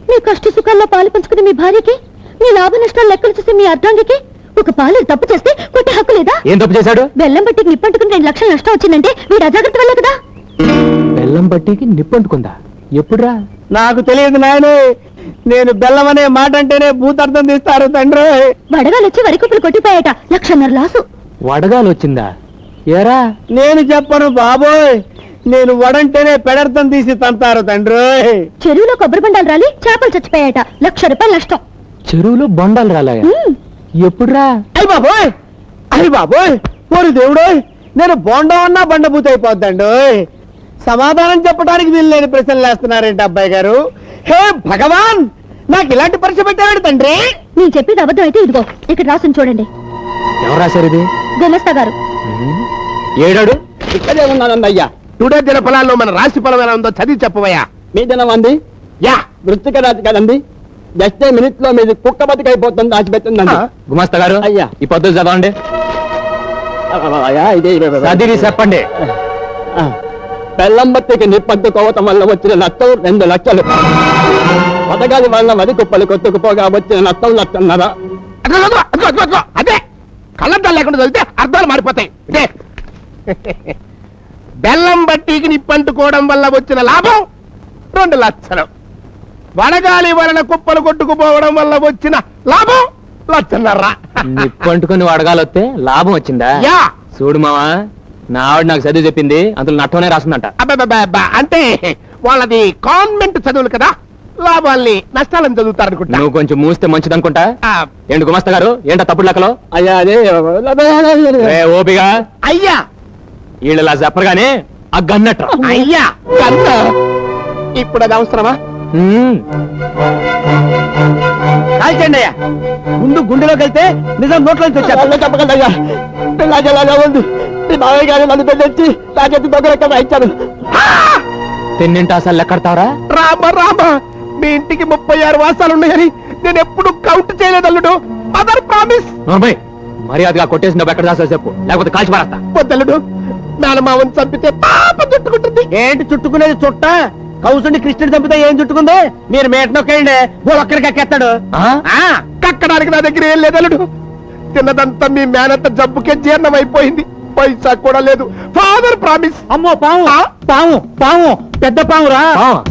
మీ కష్ట సుఖాల్లో పాలు పంచుకునే మీ భార్యకి, మీ లాభ నష్టాలు లెక్కలు చూసే మీ అర్ధాంగికి ఒక పాలు తప్పు చేస్తే కొట్టే హక్కు లేదా? ఏం తప్పు చేశాడు? బెల్లం బట్టికి నిప్పంటుకుని 2 లక్షలు నష్టం వచ్చిందంటే వీడు అజాగ్రత్త వల్లే కదా. బెల్లం బట్టికి నిప్పంటుకుందా? ఎప్పుడురా? నాకు తెలియదు నాయన, నేను బెల్లం అనే మాట అంటేనే భూతార్థం తీస్తారు తండ్రి. వడగాలు వచ్చి వరి కుప్పలు కొట్టిపోయాట, 1.5 లక్షల లాసు. వడగాలు వచ్చిందా? ఏరా? నేను చెప్పను బాబోయ్, నేను వడంటేనే పెడర్థం తీసి తంతారు తండ్రి. చెరువులో కొబ్బరి బండాలు రాలి చేపలు చచ్చిపోయాట, 1 లక్ష రూపాయలు నష్టం. చెరువులో బొండాలు రాలాయా? ఎప్పుడురా? అయ్య బాబోయ్, అయ్య బాబోయ్, ఓరి దేవుడు, నేను బోండం అన్నా బండబూత అయిపోద్దండు. సమాధానం చెప్పడానికి వీలు లేని ప్రశ్నలు వేస్తున్నారేంటి అబ్బాయి గారు? హే భగవాన్, నాకు ఇలాంటి పరీక్ష పెట్టాడు తండ్రి. నేను చెప్పేది అబద్ధం అయితే ఇదిగో ఇక్కడ రాసుని చూడండి. ఎవరు రాశారు ఇది? గుమస్తా గారు. ఏడాడు? ఇక్కడే ఉన్నానండి అయ్యా. టుడే దిన ఫలాల్లో మన రాశి ఫలం ఎలా ఉందో చదివి చెప్పవయ్యా. మీ దినం అంది యా, వృత్తిక రాజు కదండి. జస్ట్ మినిట్ లో మీది కుక్క బతికైపోతుంది, దాచిపెట్టిందండి. గుమాస్తా గారు, అయ్యా. ఈ పద్ధతి చదవండి. అయ్యా, ఇదే చదివి చెప్పండి. బెల్లం బత్తికి నిప్పంటుకోవటం వల్ల వచ్చిన నష్టం 2 లక్షలు. పథకాల వల్ల వరి కుప్పలు కొట్టుకుపోగా వచ్చిన నష్టం 1.5 లక్షలు. అదే కళ్ళద్దాలు లేకుండా చదివితే అర్థాలు మారిపోతాయి. ఇదే బెల్లం బట్టీకి నిప్పంటుకోవడం వల్ల వచ్చిన లాభం 2 లక్షలు. వడగాలి వలన కుప్పలు కొట్టుకుపోవడం వల్ల వచ్చిన లాభం 1.5 లక్షలు. నిప్పంటుకుని వడగాలొస్తే లాభం వచ్చిందా? యా, చూడు మావా, నా ఆవిడ నాకు చదివి చెప్పింది, అందులో నట్టనే రాస్తుందంట. అబ్బబ్బబ్బబ్బ, అంటే వాళ్ళది కాన్వెంట్ చదువులు కదా, లాభాల్ని నష్టాలను చదువుతారనుకుంటా. నువ్వు కొంచెం మూస్తే మంచిదనుకుంటా. ఏంటి గుమస్తా గారు, ఏంటో తప్పుడు లెక్కలో? అయ్యా, అదే ఓపిగా అయ్యా, వీళ్ళు ఇలా చెప్పరుగానే ఆ గన్నట్ట. అయ్యా కన్న, ఇప్పుడు అది అవసరమా? కాల్చండి అయ్యా, ముందు గుండెలోకి వెళ్తే నిజం నోట్లోంచి వచ్చారు. చెప్పగలయ్యా, పిల్లాజలాగా ఉంది. మీ బావయ్య గారు నన్ను పెద్దెచ్చి నా చేతి దగ్గర ఇచ్చారు. తిన్నింటి అసలు లెక్కడతావరా? రామ రామ, మీ ఇంటికి 36 వాసాలు ఉన్నాయని నేను ఎప్పుడు కౌంట్ చేయలేదు అల్లుడు. Mother promise. మర్యాదగా కొట్టేసి డబ్బు ఎక్కడ దాసా చెప్పు, లేకపోతే కాల్చి పారేస్తా. వద్దల్లుడు, మేనమావని చంపితే పాప చుట్టుకుంటుంది. ఏంటి చుట్టుకునేది? చుట్ట కౌసుని కృష్ణుడు చంపితే ఏం చుట్టుకుంది? మీరు మేట నొక్కేయండి, ఒక్కడికి ఎక్కేస్తాడు. కక్కడానికి నా దగ్గర ఏం లేదు అల్లుడు. తిన్నదంతా మీ మేనత్త జబ్బుకే జీర్ణం అయిపోయింది, పైసా కూడా లేదు. Father promise. అమ్మో పాము, పాము పాము, పెద్ద పామురా.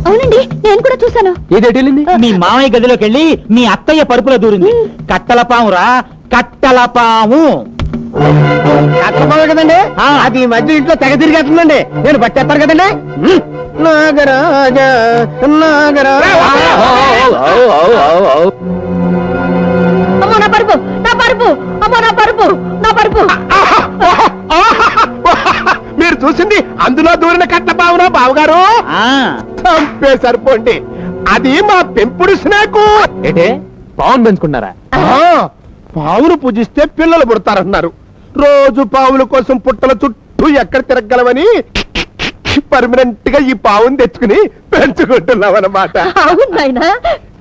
అవునండి, నేను కూడా చూశాను. ఏదేటెళ్ళింది? మీ మామయ్య గదిలోకి వెళ్ళి మీ అత్తయ్య పరుపులో దూరింది. కట్టల పామురా, కట్టల పాము. కట్టపాము కదండి, అది ఈ మధ్య ఇంట్లో తెగ తిరిగేస్తుందండి. నేను పట్టేస్తారు కదండి. నాగరాజ నాగరాజ. అమ్మో నా పరుపు, నా పరుపు, అమ్మో నా పరుపు, నా పరుపు. మీరు చూసింది అందులో దూరిన కట్టపావునా బావగారు? చంపే సరిపోండి, అది మా పెంపుడు స్నేకు. ఏంటే పావును పెంచుకున్నారా? పావును పూజిస్తే పిల్లలు పుడతారన్నారు. రోజు పావుల కోసం పుట్టల చుట్టూ ఎక్కడ తిరగలవని పర్మనెంట్ గా ఈ పావును తెచ్చుకుని పెంచుకుంటున్నాం అన్నమాట. అవునాయనా,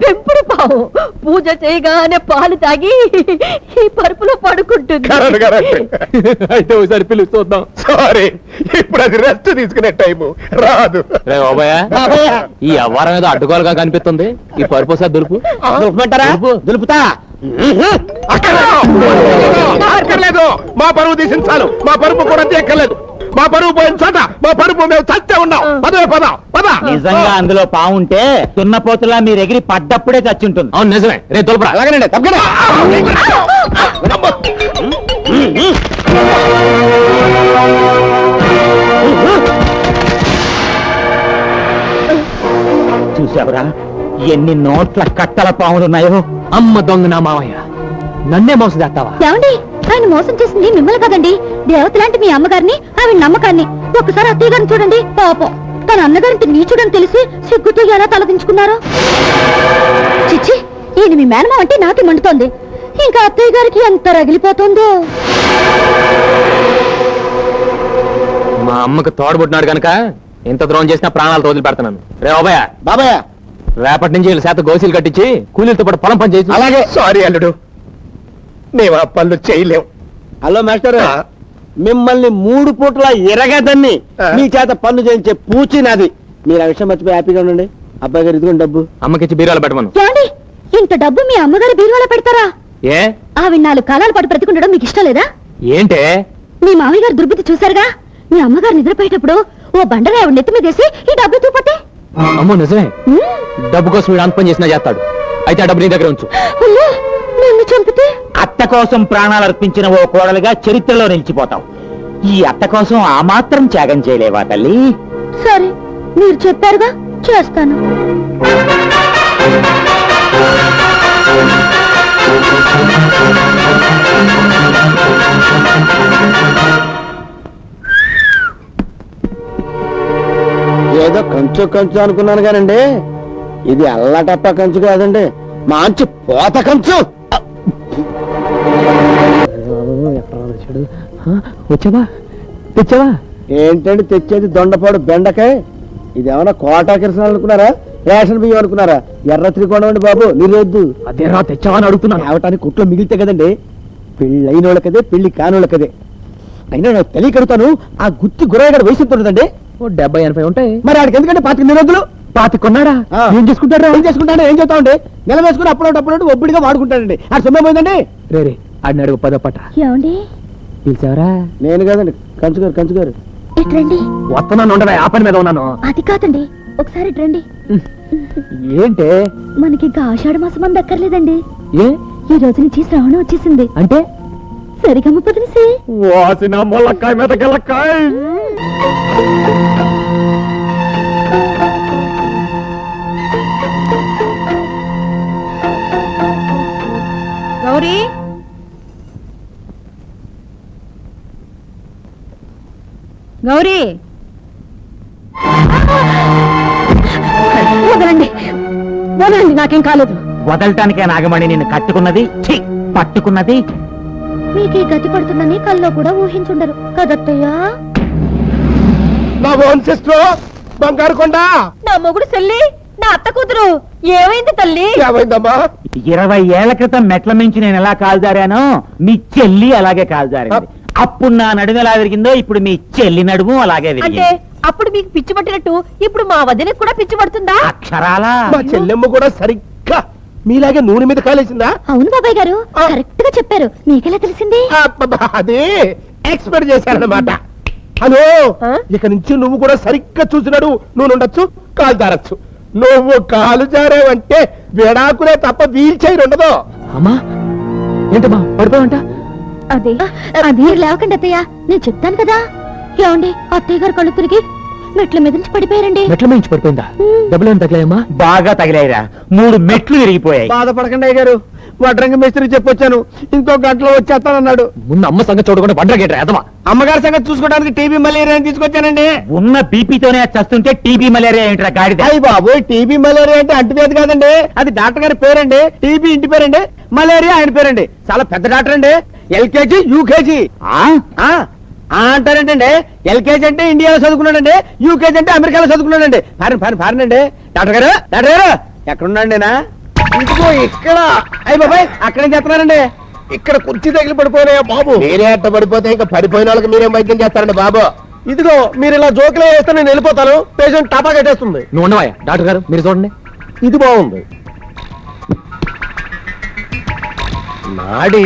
పెంపుడు పావు పూజ చేయగానే పాలు తాగి ఈ పరుపులో పడుకుంటుంది. అయితే ఒకసారి పిలుస్తూ చూద్దాం. సారీ, ఇప్పుడు అది రెస్ట్ తీసుకునే టైము రాదు. రే ఓబయ్య, ఈ అవ్వారం ఏదో అడ్డుకోలుగా కనిపిస్తుంది. ఈ పరుపు సార్ దులుపు. దులుపుమంటారా? దులుపుతా. అక్కర్లేదు, మా పరువు తీసించాలు. మా పరుపు కూడా తీయక్కర్లేదు. మా పరువు పోయిన చోట మా పరుపు మేము చచ్చే ఉన్నాం. పదవే పద పద. నిజంగా అందులో పావుంటే దున్నపోతులా మీరు ఎగిరి పడ్డప్పుడే చచ్చుంటుంది. అవును నిజమే. రే దులుపురా. అలాగేనండి, తప్పకుండా. చూసావురా ఎన్ని నోట్ల కట్టల పాములున్నాయో. అమ్మ దొంగ నా మావయ్య, నన్నే మోసం చేస్తావా? ఏమండి, ఆయన మోసం చేసింది మిమ్మల్ని కదండి, దేవత లాంటి మీ అమ్మగారిని, ఆవిడ నమ్మకాన్ని. ఒకసారి అత్తయ్య గారిని చూడండి, పాపం తన అన్నగారింటి నీచుడని తెలిసి సిగ్గుతో ఎలా తలదించుకున్నారో. చిచ్చి, ఈయన మీ మేనమా అంటే నాకే మండుతోంది. ఇంకా అత్తయ్య గారికి ఎంత రగిలిపోతుందో. మా అమ్మకు తోడబుట్టినాడు కనుక ఎంత ద్రోహం చేసినా ప్రాణాలు వదిలి పెడతాను. రే ఓబయ్య, బాబాయ్ రేపటి నుంచి వీళ్ళ చేత గోసీలు కట్టించి కూలీలతో పాటు పొలం పని చేసి. అలాగే. సారీ అల్లుడు, మేము ఆ పనులు చేయలేం. హలో మాస్టర్, మిమ్మల్ని 3 పూట్ల ఎరగదని మీ చేత పన్ను చేయించే పూచి నాది. మీరు ఆ విషయం మర్చిపోయి హ్యాపీగా ఉండండి. అబ్బాయి గారు ఇదిగోండి డబ్బు. అమ్మకిచ్చి బీరాలు పెట్టమను. ఏమండి, ఇంత డబ్బు మీ అమ్మగారి బీరువాలో పెడతారా? ఏ ఆవిడ 4 కాలాల పాటు బ్రతికుండడం మీకు ఇష్టం లేదా? ఏంటే? మీ మామయ్య గారు దుర్బుద్ధి చూశారుగా. మీ అమ్మగారు నిద్రపోయేటప్పుడు ఓ బండగా ఆవిడ నెత్తి మీదేసి ఈ డబ్బు తూపోతే. అమ్మో నిజమే, డబ్బు కోసం వీడు అంత పని చేసినా చేస్తాడు. అయితే ఆ డబ్బు నీ దగ్గర ఉంచు. అయ్యో, నన్ను చంపితే? అత్త కోసం ప్రాణాలు అర్పించిన ఓ కోడలుగా చరిత్రలో నిలిచిపోతాం. ఈ అత్త కోసం ఆ మాత్రం త్యాగం చేయలేవా తల్లి? సరే, మీరు చెప్పారుగా, చేస్తాను. ఏదో కంచు కంచు అనుకున్నాను కానండి, ఇది అల్లటప్ప కంచు కాదండి, మంచి పోత కంచు. వచ్చావా? తెచ్చావా? ఏంటండి తెచ్చేది? దొండపాడు బెండకాయ. ఇది ఏమన్నా కోటా కిరసనాలు అనుకున్నారా? రేషన్ బియ్యం అనుకున్నారా? ఎర్ర త్రికోణం అండి బాబు, నిరోద్దు. అదే రా, తెచ్చావా అని అడుగుతున్నాను. తేవటానికి కుట్లో మిగిలితే కదండి. పెళ్ళి అయిన వాళ్ళకదే, పెళ్లి కానోళ్ళకదే. అయినా నాకు తెలియకడుతాను, ఆ గుత్తి గురయ్యగాడు వయసు ఉంటుందండి. 70-80 ఉంటాయి. మరి ఆడికి ఎందుకంటే 25 నిరోధులు. 25 కొన్నాడా? ఏం చేసుకుంటాడు? ఏం చేసుకుంటాడు? ఏం చెప్తామండి? నెల వేసుకుని అప్పుడు ఒబ్బడిగా వాడుకుంటాడండి. ఆ సొమ్మే పోయిందండి. రే రే, ఆడిని అడుగు పదపట. ఏమండి, పిలిచావరా? నేను కాదండి, కంచుగారు కంచుగారు. ఇట్రండి. వస్తున్నాను, ఉండవే, ఆ పని మీద ఉన్నాను. అది కాదండి, ఒకసారి ఇట్రండి. ఏంటే? మనకి ఇంకా ఆషాఢ మాసం అంత అక్కర్లేదండి. ఏ ఈ రోజు నుంచి శ్రావణం వచ్చేసింది. అంటే? సరిగమ్మ పదిలిసి వాసిన మొలక్కాయ మీద గెలక్కాయ. గౌరీ, గౌరీ, వదలండి, వదలండి, నాకేం కాలేదు. వదలటానికే నాగమణి నిన్ను కట్టుకున్నది, ఛీ, పట్టుకున్నది. మీకు ఈ గతి పడుతుందని కల్లో కూడా ఊహించుండరు కదత్తయ్యా. నా ఓన్ సిస్టర్ బంగారు కొండ. నా మొగుడు చెల్లి, నా అత్త కూతురు ఏమైంది తల్లి? ఏమైందమ్మా? 20 ఏళ్ల క్రితం మెట్ల మించి నేను ఎలా కాల్జారానో మీ చెల్లి అలాగే కాల్జారింది. అప్పుడు నా నడుము ఎలా విరిగిందో ఇప్పుడు మీ చెల్లి నడుము అలాగే అంటే విరిగింది. అప్పుడు మీకు పిచ్చి పట్టినట్టు ఇప్పుడు మా వదినకి కూడా పిచ్చి పడుతుందా? అక్షరాలా మా చెల్లెమ్మ కూడా సరిగ్గా మీలాగే నూనె మీద కాలేసిందా? అవును బాబాయ్ గారు, కరెక్ట్ గా చెప్పారు. మీకెలా తెలిసింది? అది ఎక్స్పెక్ట్ చేశారన్నమాట. హలో, ఇక నుంచి నువ్వు కూడా సరిగ్గా చూసినాడు. నువ్వు ఉండొచ్చు, కాలు జారచ్చు. నువ్వు కాలు జారేవంటే విడాకులే తప్ప వీల్ చైర్ ఉండదు. అమ్మా, ఏంటమ్మా పడిపోయావంట? అదే మీరు లేవకండి అత్తయ్య, నేను చెప్తాను కదా. ఏమండి, అత్తయ్య గారు కళ్ళు తిరిగి మెట్ల మీద నుంచి పడిపోయారండి. మెట్ల మించి పడిపోయిందా? డబ్బులు ఏం తగిలాయమ్మా? బాగా తగిలాయిరా, 3 మెట్లు విరిగిపోయాయి. బాధపడకండి అయ్య గారు, వడ్రంగి మేస్త్రికి చెప్పొచ్చాను, ఇంకో గంటలో వచ్చేస్తానన్నాడు. ముందు అమ్మ సంగతి చూడకుండా వండగేట ఎదవా. అమ్మగారి సంగతి చూసుకోవడానికి టీబీ మలేరియా తీసుకొచ్చానండి. ఉన్న బీపీతోనే చస్తుంటే టీబీ మలేరియా ఏంట్రా గాడిద? అయ్యి బాబు, టీబీ మలేరియా అంటే అంటువ్యాధి కాదండి, అది డాక్టర్ గారి పేరండి. టీబీ ఇంటి పేరండి, మలేరియా ఆయన పేరండి. చాలా పెద్ద డాక్టర్ అండి. LKG UKG అంటారేంటండి. ఎల్కేజీ అంటే ఇండియాలో చదువుకున్నాడండి, యూకేజీ అంటే అమెరికాలో చదువుకున్నాడండి. ఫారిన్ అండి. డాక్టర్ గారు ఎక్కడున్నాడు నేనా? ఇంకో ఇక్కడ. అయ్యి బాబాయ్, అక్కడేం చేస్తున్నారండి? ఇక్కడ కుర్చీ తగిలి పడిపోయినాయా బాబు? మీరే అట్ట పడిపోతే ఇంకా పడిపోయిన వాళ్ళకి మీరేం వైద్యం చేస్తారండి బాబు? ఇదిగో మీరు ఇలా జోకులు వేస్తే నేను వెళ్ళిపోతాను. పేషెంట్ టాపా కట్టేస్తుంది. నువ్వు ఉండవా డాక్టర్ గారు, మీరు చూడండి. ఇది బాగుంది. నాడి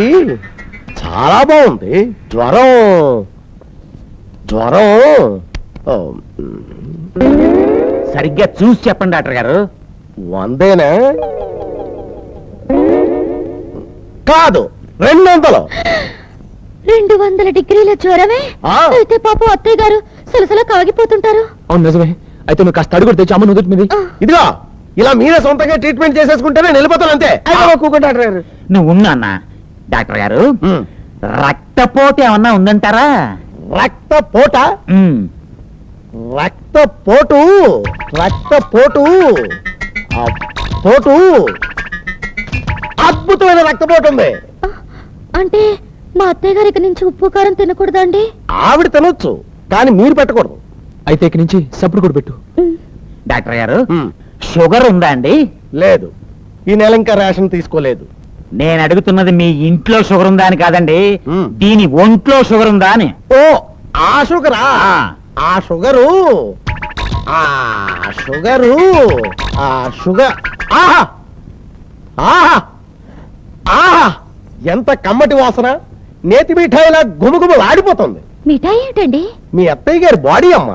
చాలా బాగుంది. జ్వరం ఓ, సరిగ్గా చూసి చెప్పండి డాక్టర్ గారు. 100 కాదు 200. 200 డిగ్రీల జ్వరమే? ఆ. అయితే పాపం అత్తయ్య గారు సలసలా కాగిపోతుంటారు. అవును నిజమే. అయితే నువ్వు కాస్త అడుగుడు తెచ్చి అమ్మ నుదుటి మీద. ఇదిగో ఇలా మీరే సొంతంగా ట్రీట్మెంట్ చేసేసుకుంటే నేను వెళ్ళిపోతాను అంతే. కూకుంటా డాక్టర్ గారు. నువ్వు ఉన్నా అన్న. డాక్టర్ గారు, రక్తపోటు ఏమన్నా ఉందంటారా? రక్తపోట ఉమ్. రక్తపోటు ఆ పోటు అద్భుతమైన రక్తపోటు ఉంది. అంటే మా అత్తయ్య గారి ఇక నుంచి ఉప్పు కారం తినకూడదా అండి? ఆవిడ తినొచ్చు, కానీ మీరు పెట్టకూడదు. అయితే ఇక నుంచి సప్పుడు కూడా పెట్టు. డాక్టర్ గారు, షుగర్ ఉందా అండి? లేదు, ఈ నెల ఇంకా రేషన్ తీసుకోలేదు. నేను అడుగుతున్నది మీ ఇంట్లో షుగర్ ఉందా అని కాదండి, మ్. దీని ఒంట్లో షుగర్ ఉందా అని. ఓ ఆ షుగరా? ఆ షుగరు ఆహా ఆహా ఆహా, ఎంత కమ్మటి వాసన! నేతి మిఠాయిలా గుమగుమలు ఆడిపోతుంది. మిఠాయి ఏంటండి? మీ అత్తయ్య గారి బాడీ అమ్మ.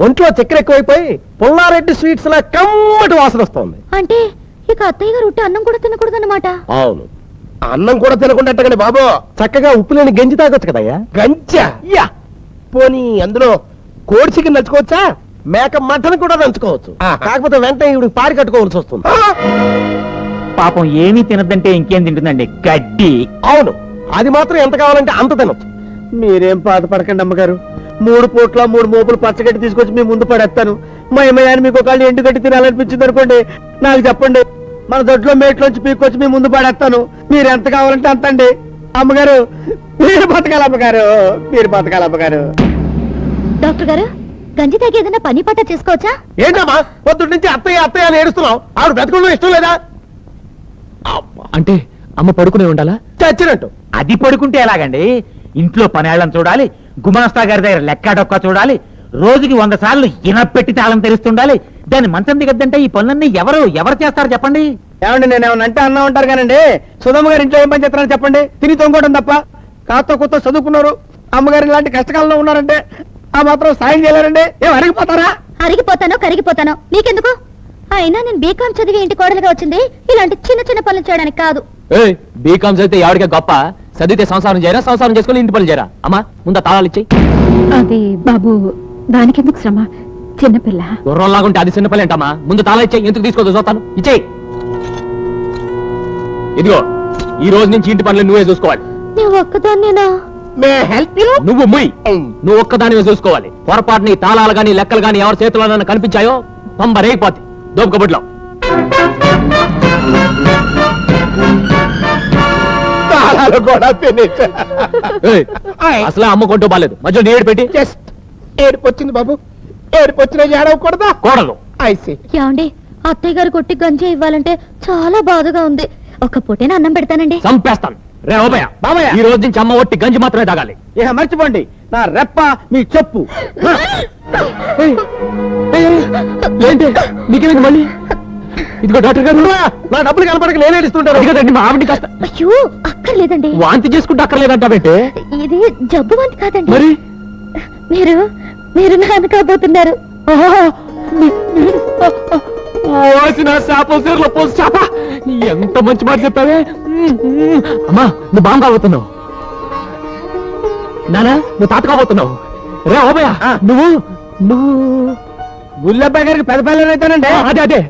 ఒంట్లో చక్కెర ఎక్కువైపోయి పుల్లారెడ్డి స్వీట్స్ లా కమ్మటి వాసన వస్తుంది. అంటే ఇక అత్తయ్య గారు ఉట్టి అన్నం కూడా తినకూడదన్నమాట. అవును, అన్నం కూడా తినకుండా బాబు చక్కగా ఉప్పు లేని గంజి తాగొచ్చు కదయ్యా. గంజా? యా, పోనీ అందులో కోడి చికెన్ నంచుకోవచ్చా? మేక మటన్ కూడా నంచుకోవచ్చు. కాకపోతే వెంటనే ఇవి పారి కట్టుకోవాల్సి వస్తుంది. పాపం ఏమీ తినద్దంటే ఇంకేం తింటుందండి? గడ్డి. అవును, అది మాత్రం ఎంత కావాలంటే అంత తినొచ్చు. మీరేం బాధపడకండి అమ్మగారు. 3 పూట్ల 3 మోపులు పచ్చగడ్డి తీసుకొచ్చి మీ ముందు పడేస్తాను. మా అమ్మగారిని మీకు ఒకళ్ళు ఎండుగడ్డి తినాలనిపించింది అనుకోండి, నాకు చెప్పండి. మన దొడ్లో మేట్లోంచి పీక్కొచ్చి మీ ముందు పడేస్తాను. మీరు ఎంత కావాలంటే అంత అండి. అమ్మగారు మీరు బతకాలి, అమ్మగారు మీరు బతకాలి. అమ్మగారు డాక్టర్ గారు, గంజి తాగి ఏదైనా పని పట్ట చేసుకోవచ్చా? ఏంటమ్మా పొద్దున్న నుంచి అత్తయ్య అత్తయ్య అని ఏడుస్తున్నావు? ఆవిడ బ్రతకడం ఇష్టం లేదా? అంటే అమ్మ పడుకునే ఉండాలా? చచ్చినట్టు. అది పడుకుంటే ఎలాగండి? ఇంట్లో పనేళ్ళని చూడాలి, గుమాస్తా గారి దగ్గర లెక్క డొక్క చూడాలి, రోజుకి 100 సార్లు ఇనపెట్టి తాళం తెరుస్తుండాలి. దాన్ని మంచం దిగద్దంటే ఈ పనులన్నీ ఎవరు చేస్తారు చెప్పండి? ఏమండి, నేను ఏమన్నా అంటే అన్నా ఉంటారు కానండి. సుధమ్మ గారి ఇంట్లో ఏం పని చేస్తారని చెప్పండి. తిని తొంగోవడం తప్ప. కాస్త కొత్త చదువుకున్నారు. అమ్మగారు ఇలాంటి కష్టకాలంలో ఉన్నారంటే ఆ మాత్రం సాయం చేయలేరండి. ఏం అరిగిపోతారా? అరిగిపోతానో కరిగిపోతానో మీకెందుకు? అయినా నేను బీకాం చదివి ఇంటి కోడలుగా వచ్చింది ఇలాంటి చిన్న చిన్న పనులు చేయడానికి కాదు. బీకామ్ చదివితే ఎవరికే గొప్ప, చదివితే సంసారం చేయరా, సంసారం చేసుకుని ఇంటి పనులు చేయరా? అమ్మా ముందు తాళాలు ఇచ్చేయి. అది బాబు, దానికెందుకు శ్రమ? చిన్నపిల్ల. గుర్రంలాగుంటే అది చిన్న పని ఏంటమ్మా? ముందు తాళా ఇచ్చేయి. ఎందుకు తీసుకోదు చూస్తాను. ఇచ్చేయి. ఇదిగో, ఈ రోజు నుంచి ఇంటి పనులు నువ్వే చూసుకోవాలి. నేను ఒక్కదాన్నేనా? నువ్వు ముయ్. నువ్వు ఒక్కదానివే చూసుకోవాలి. పొరపాటుని తాళాలు గాని లెక్కలు గాని ఎవరి చేతిలో కనిపించాయో పంబరేగిపోతే దోపకబుడ్లో. అసలు అమ్మ కొంటూ బాలేదు, మధ్యలో నీడు పెట్టి. ఏడుపు వచ్చింది బాబు, ఏడుపు వచ్చిన ఏడవకూడదా? కోడలు ఏమండి, అత్తయ్య గారు కొట్టి గంజి ఇవ్వాలంటే చాలా బాధగా ఉంది. ఒక పూటేనా అన్నం పెడతానండి. చంపేస్తాను. రే ఓబయ్య, బాబయ్య, ఈ రోజు నుంచి అమ్మ ఒట్టి గంజి మాత్రమే తాగాలి. ఇక మర్చిపోండి, నా రెప్ప మీ చెప్పు. ఏంటి నీకేమైంది మళ్ళీ? ఇదిగో డాక్టర్ గారు, నా డబ్బులు కనపడక నేను ఏడుస్తుంటాను. అడిగదండి మా ఆవిడ కాస్త అయ్యో అక్కర్లేదండి. వాంతి చేసుకుంటే అక్కర్లేదంటావేంటే? ఇది జబ్బు వంతి కాదండి. మరి మీరు మీరు నాన్న కాబోతున్నారు. ఓసిన చేప సీరలో పోసి చేప, ఎంత మంచి మాట చెప్పావే. అమ్మా నువ్వు బాగా కాబోతున్నావు. నానా నువ్వు తాత కాబోతున్నావు. రే ఓబయ్య, నువ్వు నువ్వు గుల్లబ్బాయి గారికి పెద్ద పిల్లలు అవుతానండి. అదే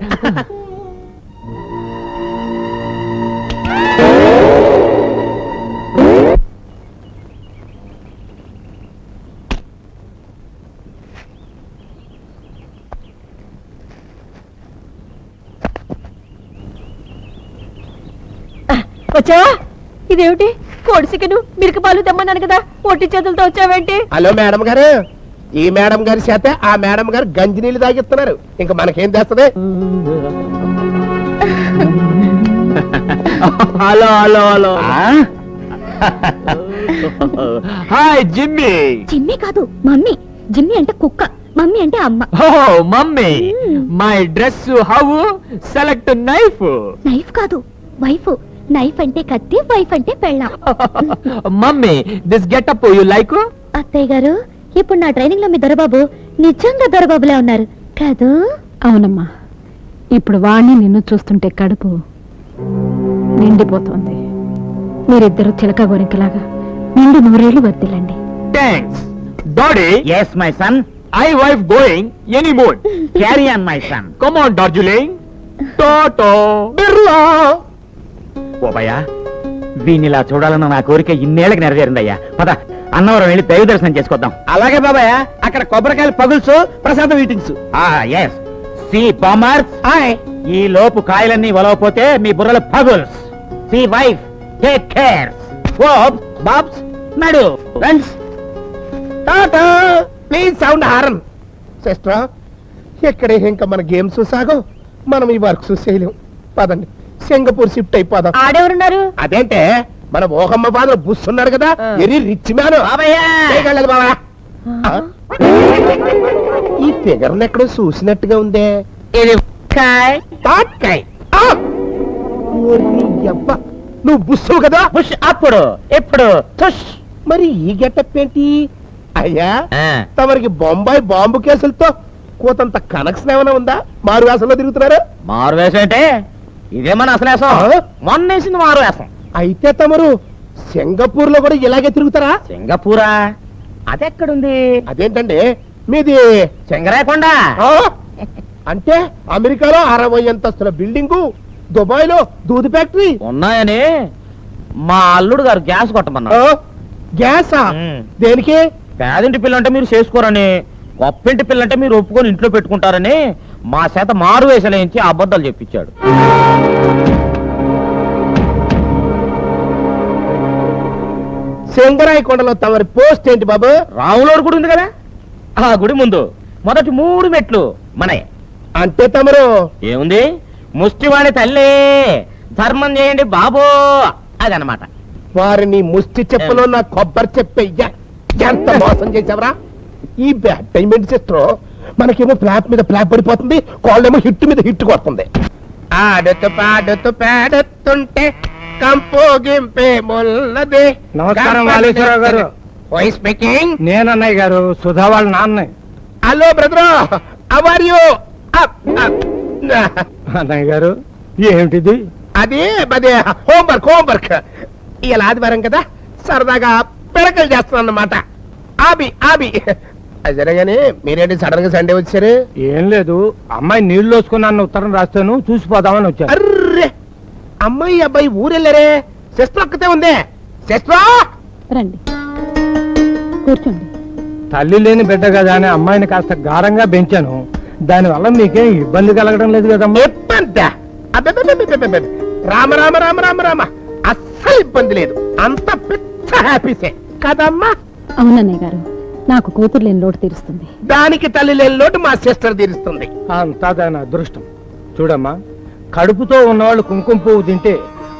వచ్చావా? ఇదేమిటి కోడి చికెను మిరక పాలు తెమ్మన్నాను కదా, ఒట్టి చేతులతో వచ్చావేంటి? హలో మేడం గారు, ఈ మేడం గారి చేత ఆ మేడం గారు గంజి నీళ్ళు తాగిస్తున్నారు. ఇంకా మనకేం తెస్తుంది? Hello hello hello hi Jimmy. Jimmy కాదు మమ్మీ. జిమ్మి అంటే కుక్క, మమ్మీ అంటే అమ్మ. Oh mummy, my dress how select knife. Knife కాదు వైఫ్. నైఫ్ అంటే కత్తి, వైఫ్ అంటే పెళ్ళాం. Mummy this getup you like? అత్తయ్య గారు, ఇప్పుడు నా ట్రైనింగ్ లో మీ దొరబాబు నిజంగా దొరబాబులే ఉన్నారు కాదు? అవునమ్మా, ఇప్పుడు వాణ్ణి నిన్ను చూస్తుంటే కడుపు నిండిపోతోంది. మీరిద్దరూ చిలక గోరింకలాగా నిండు నూరేళ్లు వర్దిల్లండి. Thanks daddy. Yes my son, I wife going any mood. Carry on my son. Come on Darjeeling. టోటో బిర్లా. ఓ భయ్యా, వీనిలా చూడాలన్న నా కోరిక ఇన్నేళ్ళకి నెరవేరిందయ్యా. పద అన్నవరం వెళ్ళి దైవ దర్శనం చేసుకొద్దాం. అలాగే బాబాయ్, అక్కడ కొబ్బరికాయలు పగుల్సు, ప్రసాదం ఈటింగ్స్. ఎస్ సి బామర్స్, ఈ లోపు కాయలన్నీ వలవపోతే మీ బుర్రలు పగుల్స్. See wife, take care. బాబ్స్ నడు friends, tata. Please sound horn. Sister, ఇక్కడే ఇంకా మన గేమ్స్ సాగో, మనం ఈ వర్క్స్ చేయలేం. పదండి, సింగపూర్ షిఫ్ట్ అయిపోదాం. ఆడెవరున్నారు? అదేంటే మన ఓహమ్మ ఫాదర్ బుస్ ఉన్నాడు కదా, వెరీ రిచ్ మ్యాన్. చేయగలదు బాబా. ఈ ఫిగర్ ఎక్కడో చూసినట్టుగా ఉందే. ఇది తాట్కాయ్. ఆ! ఓరి యవ్వ, నువ్వు బుస్సు కదా? పుష్ అప్పుడు ఎప్పుడు తుష్. మరి ఈ గెటప్ ఏంటి? అయ్యా, తమరికి బొంబాయి బాంబు కేసులతో కోతంత కనెక్షన్ ఏమైనా ఉందా? మారు వేసంలో తిరుగుతున్నారు. మారు వేషం అంటే ఇదే మన అసలు వేషం. మొన్న వేసింది మారు వేషం. అయితే తమరు సింగపూర్ లో కూడా ఇలాగే తిరుగుతారా? సింగపూరా? అదెక్కడుంది? అదేంటండి మీది? సింగరాయకొండ. ఆ? అంటే అమెరికాలో 60 అంతస్తుల బిల్డింగు, దుబాయ్ లో దూది ఫ్యాక్టరీ ఉన్నాయని మా అల్లుడు గారు గ్యాస్ కొట్టమన్నారు. గ్యాసా? ఉమ్. దేనికి? పేదింటి పిల్లంటే మీరు చేసుకోరని, గొప్పింటి పిల్లంటే మీరు ఒప్పుకొని ఇంట్లో పెట్టుకుంటారని మా చేత మారు వేసలేంచి అబద్ధాలు చెప్పించాడు. సింగరాయ కొండలో తమరి పోస్ట్ ఏంటి బాబు? రాములోడు గుడి ఉంది కదా, ఆ గుడి ముందు మొదటి 3 మెట్లు మనయే. అంటే తమరు ఏముంది, ముష్టివాణి తల్లి ధర్మం చేయండి బాబో, అదనమాట. వారిని ముష్టి చెప్పలో నా కొబ్బరి చెప్పయ్యా, ఎంత మోసం చేసావరా? ఈ బ్యాడ్ టైమెంట్ సిస్టర్, మనకేమో ఫ్లాప్ మీద ఫ్లాప్ పడిపోతుంది, కాళ్ళేమో హిట్ మీద హిట్ కొడుతుంది. ఆడుతూ పాడుతూ పాడుతుంటే కంపోగింపే మొల్లదే. నమస్కారం వాలేశ్వరరావు గారు. Voice speaking. నేను అన్నయ్య గారు, సుధా వాళ్ళ నాన్న. Hello brother, how are you? అన్నయ్య గారు, ఏమిటిది? అదే అదే హోంవర్క్. ఇలా ఆదివారం కదా, సరదాగా పిడకలు చేస్తున్నాను అన్నమాట. ఆబి అది జరగానే మీరేంటి సడన్ గా సండే వచ్చారు? ఏం లేదు, అమ్మాయి నీళ్లు వేసుకున్నాను ఉత్తరం రాస్తాను, చూసిపోదామని వచ్చాను. అర్రే, అమ్మాయి అబ్బాయి ఊరెళ్ళారే, సిస్టర్ ఒక్కతే ఉందే. సిస్టర్, రండి కూర్చోండి. తల్లి లేని బిడ్డ కదా అని అమ్మాయిని కాస్త గారంగా పెంచాను. దానివల్ల మీకేం ఇబ్బంది కలగడం లేదు కదమ్మా? ఇబ్బంది? అబ్బబ్బబ్బబ్బబ్బబ్బ. రామ రామ రామ రామ రామ, అస్సలు ఇబ్బంది లేదు, అంత పెద్ద హ్యాపీసే కదమ్మా. అవునన్నయ్య గారు, నాకు కూతురు లేని లోటు తీరుస్తుంది. దానికి తల్లి లేని లోటు మా సిస్టర్ తీరుస్తుంది. అంతా దాని అదృష్టం. చూడమ్మా, కడుపుతో ఉన్నవాళ్ళు కుంకుమ పువ్వు తింటే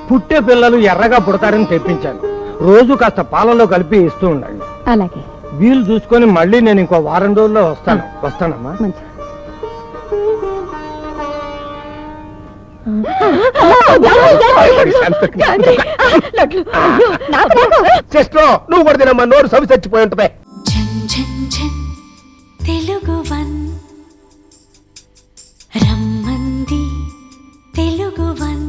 పుట్టే పిల్లలు ఎర్రగా పుడతారని తెప్పించాను. రోజు కాస్త పాలలో కలిపి ఇస్తూ ఉండండి. అలాగే, వీలు చూసుకొని మళ్ళీ నేను ఇంకో వారం రోజుల్లో వస్తానమ్మా. మంచి సిస్టర్, నువ్వు కూడా తినమ్మా, నోరు సవి చచ్చిపోయి ఉంటది. ఝన్ ఝన్ ఝన్ తెలుగువన్ రమ్మంది తెలుగువన్